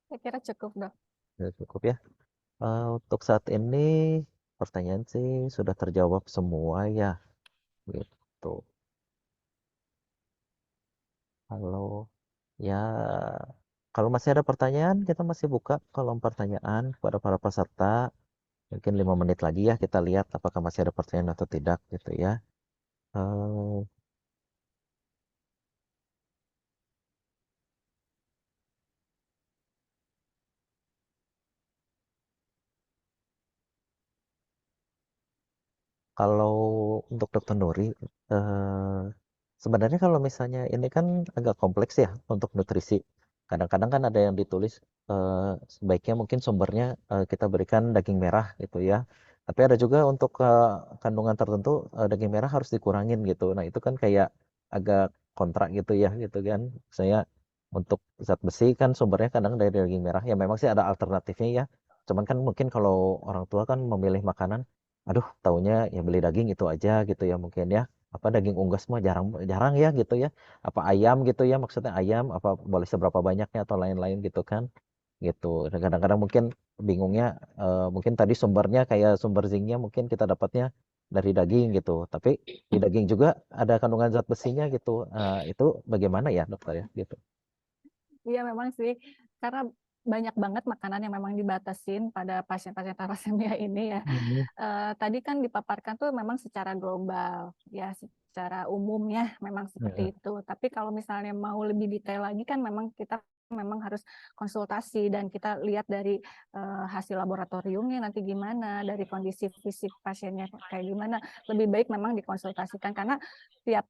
Saya kira cukup dok. Ya, cukup ya. Untuk saat ini pertanyaan sih sudah terjawab semua ya. Gitu. Halo. Ya, kalau masih ada pertanyaan, kita masih buka kolom pertanyaan kepada para peserta. Mungkin 5 menit lagi ya kita lihat apakah masih ada pertanyaan atau tidak gitu ya. Eh, Kalau untuk Dokter Nuri, sebenarnya kalau misalnya ini kan agak kompleks ya untuk nutrisi. Kadang-kadang kan ada yang ditulis sebaiknya mungkin sumbernya kita berikan daging merah gitu ya. Tapi ada juga untuk kandungan tertentu daging merah harus dikurangin gitu. Nah itu kan kayak agak kontra gitu ya gitu kan. Saya untuk zat besi kan sumbernya kadang dari daging merah. Ya memang sih ada alternatifnya ya. Cuman kan mungkin kalau orang tua kan memilih makanan aduh taunya ya beli daging itu aja gitu ya mungkin ya apa daging unggas mah jarang jarang ya gitu ya apa ayam gitu ya maksudnya ayam apa boleh seberapa banyaknya atau lain-lain gitu kan gitu dan kadang-kadang mungkin bingungnya mungkin tadi sumbernya kayak sumber zincnya mungkin kita dapatnya dari daging gitu tapi di daging juga ada kandungan zat besinya gitu. Itu bagaimana ya dokter ya gitu. Iya memang sih, karena banyak banget makanan yang memang dibatasin pada pasien-pasien thalassemia ini ya. Tadi kan dipaparkan tuh memang secara global, ya secara umumnya memang seperti itu. Tapi kalau misalnya mau lebih detail lagi kan memang kita memang harus konsultasi dan kita lihat dari hasil laboratoriumnya nanti gimana, dari kondisi fisik pasiennya kayak gimana. Lebih baik memang dikonsultasikan karena tiap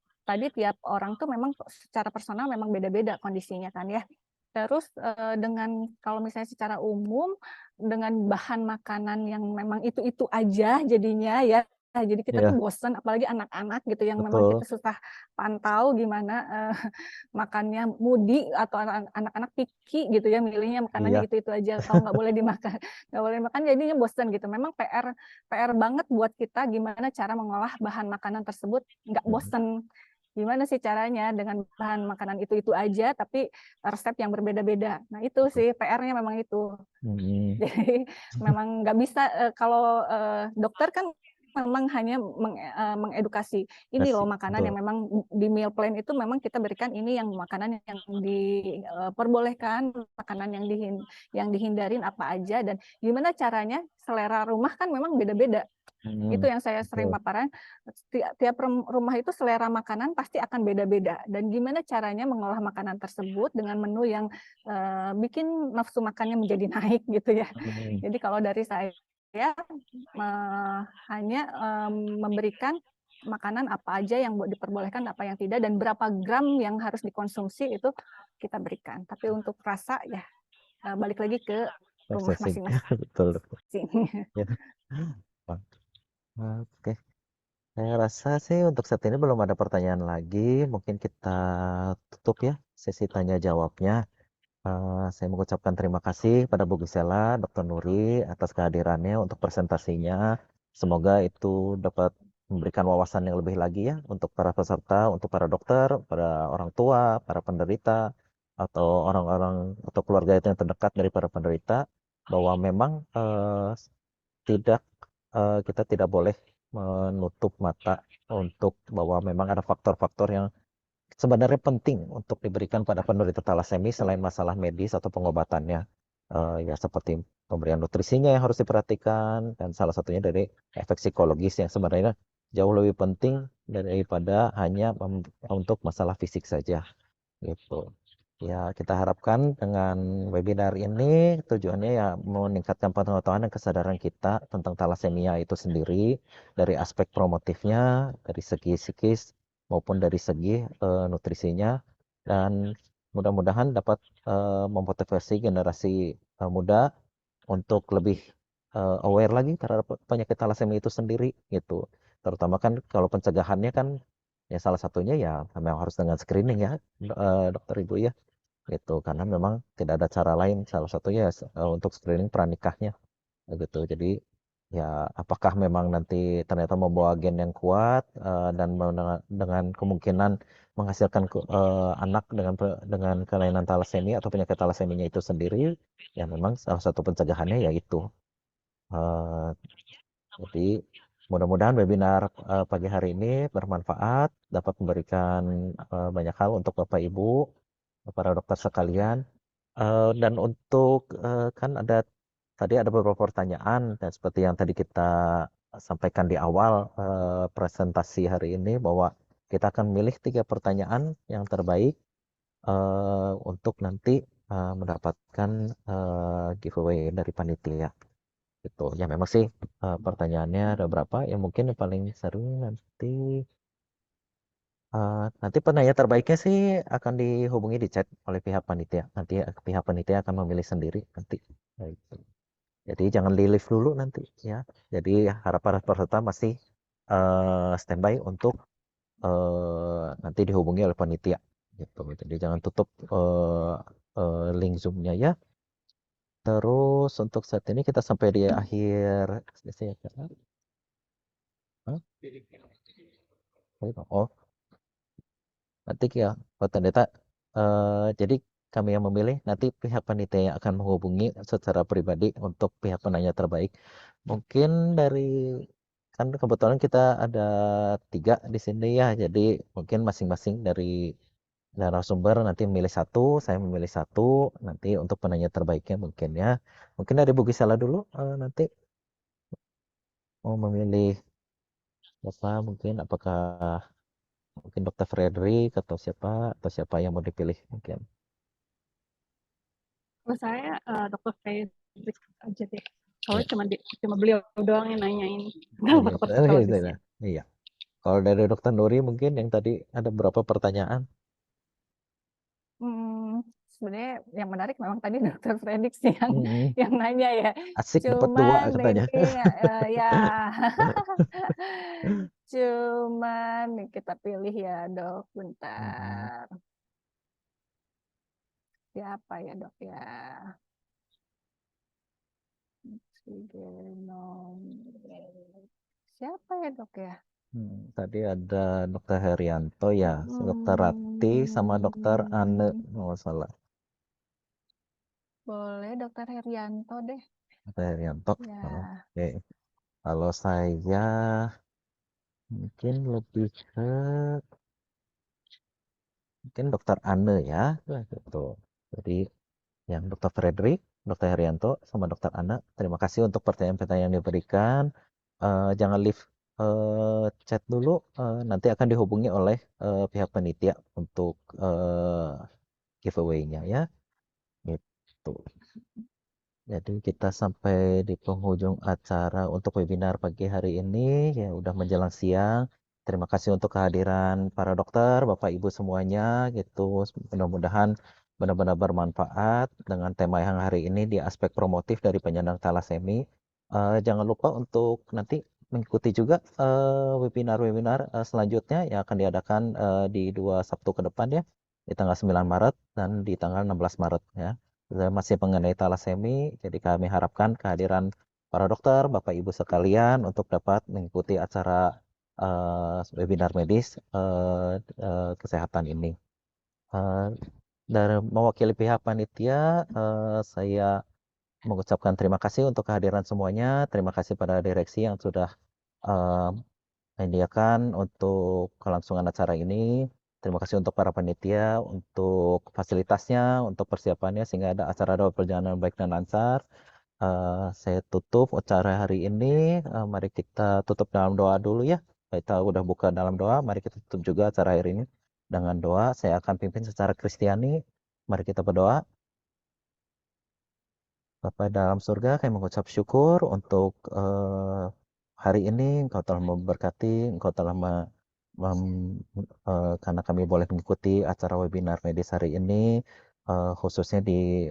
orang tuh memang secara personal memang beda-beda kondisinya kan ya. Terus dengan kalau misalnya secara umum dengan bahan makanan yang memang itu aja jadinya ya. Jadi kita tuh Iya, bosen apalagi anak-anak gitu yang memang betul. kita susah pantau gimana makannya mudi atau anak-anak picky gitu ya milihnya makanannya Iya. itu aja kalau nggak boleh dimakan nggak boleh makan jadinya bosen gitu. Memang PR banget buat kita gimana cara mengolah bahan makanan tersebut nggak bosen. Gimana sih caranya dengan bahan makanan itu aja tapi resep yang berbeda-beda. Nah itu sih PR-nya memang itu. Jadi memang nggak bisa kalau dokter kan memang hanya mengedukasi ini loh Nasi, makanan betul. yang memang di meal plan itu memang kita berikan ini yang makanan yang diperbolehkan makanan yang dihindarin apa aja dan gimana caranya selera rumah kan memang beda-beda Itu yang saya sering betul. paparan, tiap rumah itu selera makanan pasti akan beda-beda dan gimana caranya mengolah makanan tersebut dengan menu yang bikin nafsu makannya menjadi naik gitu ya. Hmm, Jadi kalau dari saya hanya memberikan makanan apa aja yang diperbolehkan, apa yang tidak, dan berapa gram yang harus dikonsumsi itu kita berikan. Tapi untuk rasa ya balik lagi ke rumah Processing. masing-masing. Betul, betul. Ya. Oke. Saya rasa sih untuk saat ini belum ada pertanyaan lagi. Mungkin kita tutup ya sesi tanya jawabnya. Saya mengucapkan terima kasih pada Bu Gisela, Dr. Nuri atas kehadirannya untuk presentasinya. Semoga itu dapat memberikan wawasan yang lebih lagi ya untuk para peserta, untuk para dokter, para orang tua, para penderita, atau orang-orang atau keluarga itu yang terdekat dari para penderita, bahwa memang tidak kita tidak boleh menutup mata untuk bahwa memang ada faktor-faktor yang sebenarnya penting untuk diberikan pada penderita talasemi selain masalah medis atau pengobatannya. Ya seperti pemberian nutrisinya yang harus diperhatikan dan salah satunya dari efek psikologis yang sebenarnya jauh lebih penting daripada hanya untuk masalah fisik saja gitu. Ya, kita harapkan dengan webinar ini tujuannya ya meningkatkan pengetahuan dan kesadaran kita tentang talasemia itu sendiri dari aspek promotifnya, dari segi psikis maupun dari segi nutrisinya, dan mudah-mudahan dapat memotivasi generasi muda untuk lebih aware lagi terhadap penyakit talasemia itu sendiri gitu. Terutama kan kalau pencegahannya kan ya salah satunya ya memang harus dengan screening ya, dokter ibu ya gitu, karena memang tidak ada cara lain, salah satunya untuk screening pranikahnya gitu. Jadi ya apakah memang nanti ternyata membawa gen yang kuat dan dengan kemungkinan menghasilkan anak dengan kelainan talasemia atau penyakit talaseminya itu sendiri, ya memang salah satu pencegahannya yaitu jadi mudah-mudahan webinar pagi hari ini bermanfaat, dapat memberikan banyak hal untuk Bapak Ibu, para dokter sekalian. Dan untuk kan tadi ada beberapa pertanyaan dan seperti yang tadi kita sampaikan di awal presentasi hari ini bahwa kita akan memilih 3 pertanyaan yang terbaik untuk nanti mendapatkan giveaway dari panitia. Gitu. Ya memang sih pertanyaannya ada berapa? Ya mungkin yang paling seru nanti penanya terbaiknya sih akan dihubungi di chat oleh pihak panitia. Nanti pihak panitia akan memilih sendiri nanti. Gitu. Jadi jangan di live dulu nanti ya. Jadi harap para peserta masih standby untuk nanti dihubungi oleh panitia. Gitu. Jadi jangan tutup link Zoom-nya ya. Terus untuk saat ini kita sampai di akhir sesi ya. Hah? Oh, nanti ya Pak Pendeta. Jadi kami yang memilih, nanti pihak panitia yang akan menghubungi secara pribadi untuk pihak penanya terbaik. Mungkin kan kebetulan kita ada 3 di sini ya, jadi mungkin masing-masing dari narasumber nanti memilih satu, saya memilih satu, nanti untuk penanya terbaiknya mungkin ya. Mungkin dari Bu Gisela dulu nanti mau memilih apa mungkin apakah mungkin Dokter Frederick atau siapa yang mau dipilih mungkin. Kalau saya dokter Fredrik aja deh. Ya. Soalnya cuma beliau doang yang nanyain Oh tentang gitu. patologis. Iya. Kalau dari Dokter Nuri mungkin yang tadi ada beberapa pertanyaan. Sebenarnya yang menarik memang tadi dokter Fredrik sih Mm-mm. yang nanya ya. Asik dapat 2 Cuman katanya. ini ya cuman kita pilih ya dok, Mm-mm. bentar. Siapa ya dok ya? Siapa ya dok ya? Tadi ada Dokter Herianto ya, Dokter Rati sama Dokter Ane, nggak salah. Boleh dokter Herianto deh. Dokter Herianto. Ya. Oke. Kalau saya mungkin lebih ke mungkin Dokter Ane ya, gitu. Jadi yang Dokter Frederick, Dokter Herianto, sama Dokter Ana, terima kasih untuk pertanyaan-pertanyaan yang diberikan. jangan leave chat dulu, nanti akan dihubungi oleh pihak panitia untuk giveaway-nya ya. Gitu. Jadi kita sampai di penghujung acara untuk webinar pagi hari ini, ya udah menjelang siang. Terima kasih untuk kehadiran para dokter, Bapak Ibu semuanya gitu. Mudah-mudahan benar-benar bermanfaat dengan tema yang hari ini di aspek promotif dari penyandang talasemi. Jangan lupa untuk nanti mengikuti juga webinar-webinar selanjutnya yang akan diadakan di 2 Sabtu ke depan ya, di tanggal 9 Maret dan di tanggal 16 Maret ya. Masih mengenai talasemi, jadi kami harapkan kehadiran para dokter, Bapak Ibu sekalian untuk dapat mengikuti acara webinar medis kesehatan ini. Dari mewakili pihak panitia, saya mengucapkan terima kasih untuk kehadiran semuanya. Terima kasih pada direksi yang sudah menyediakan untuk kelangsungan acara ini. Terima kasih untuk para panitia, untuk fasilitasnya, untuk persiapannya, sehingga ada acara berjalan baik dan lancar. Saya tutup acara hari ini. Mari kita tutup dalam doa dulu ya. Kita udah buka dalam doa, mari kita tutup juga acara hari ini dengan doa. Saya akan pimpin secara Kristiani. Mari kita berdoa. Bapa dalam surga, kami mengucap syukur untuk hari ini Engkau telah memberkati, Engkau telah karena kami boleh mengikuti acara webinar medis hari ini, khususnya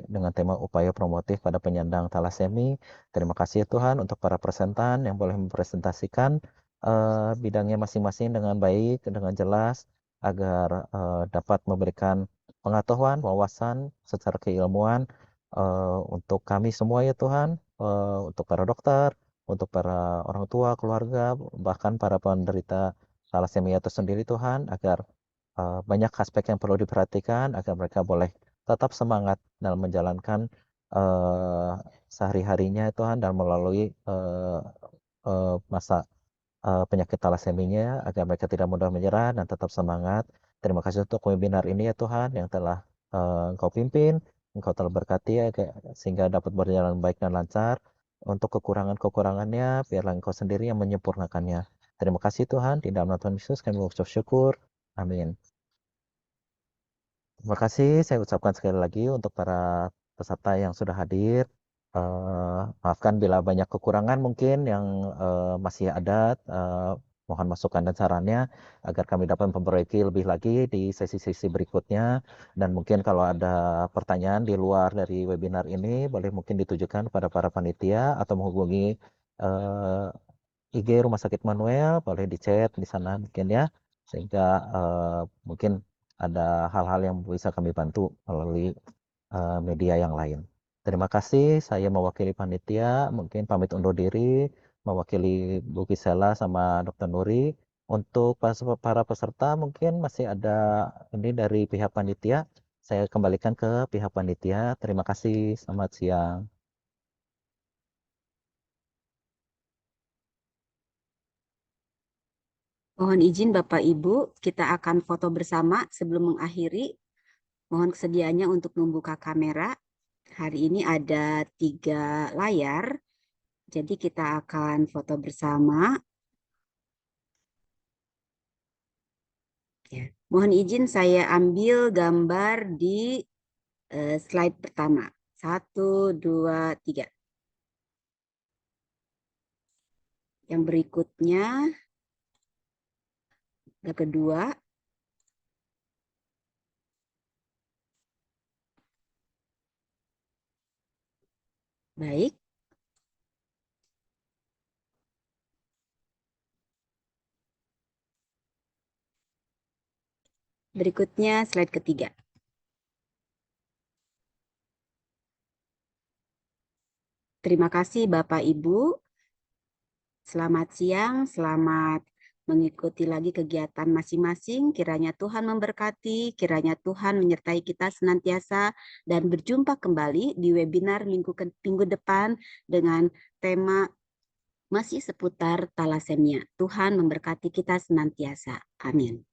dengan tema upaya promotif pada penyandang talasemi. Terima kasih Tuhan untuk para presentan yang boleh mempresentasikan bidangnya masing-masing dengan baik, dengan jelas, agar dapat memberikan pengetahuan, wawasan secara keilmuan untuk kami semua ya Tuhan, untuk para dokter, untuk para orang tua, keluarga, bahkan para penderita thalassemia itu sendiri Tuhan, agar banyak aspek yang perlu diperhatikan, agar mereka boleh tetap semangat dalam menjalankan sehari-harinya Tuhan, dan melalui masa penyakit talaseminya, agar mereka tidak mudah menyerah dan tetap semangat. Terima kasih untuk webinar ini ya Tuhan, yang telah Engkau pimpin, Engkau telah berkati ya, sehingga dapat berjalan baik dan lancar. Untuk kekurangan-kekurangannya, biarlah Engkau sendiri yang menyempurnakannya. Terima kasih Tuhan, di dalam nama Tuhan Yesus kami mengucap syukur. Amin. Terima kasih saya ucapkan sekali lagi untuk para peserta yang sudah hadir. Maafkan bila banyak kekurangan mungkin yang masih ada. Mohon masukan dan sarannya agar kami dapat memperbaiki lebih lagi di sesi-sesi berikutnya. Dan mungkin kalau ada pertanyaan di luar dari webinar ini, boleh mungkin ditujukan kepada para panitia atau menghubungi IG Rumah Sakit Manuel, boleh di chat di sana mungkin ya. Sehingga mungkin ada hal-hal yang bisa kami bantu melalui media yang lain. Terima kasih, saya mewakili panitia, mungkin pamit undur diri, mewakili Bu Gisela sama Dr. Nuri. Untuk para peserta mungkin masih ada ini dari pihak panitia, saya kembalikan ke pihak panitia. Terima kasih, selamat siang. Mohon izin Bapak Ibu, kita akan foto bersama sebelum mengakhiri. Mohon kesediaannya untuk membuka kamera. Hari ini ada 3 layar, jadi kita akan foto bersama. Ya. Mohon izin saya ambil gambar di slide pertama. 1, 2, 3. Yang berikutnya, yang kedua. Baik. Berikutnya slide ketiga. Terima kasih Bapak Ibu. Selamat siang, selamat mengikuti lagi kegiatan masing-masing. Kiranya Tuhan memberkati, kiranya Tuhan menyertai kita senantiasa, dan berjumpa kembali di webinar minggu depan dengan tema masih seputar talasemia. Tuhan memberkati kita senantiasa. Amin.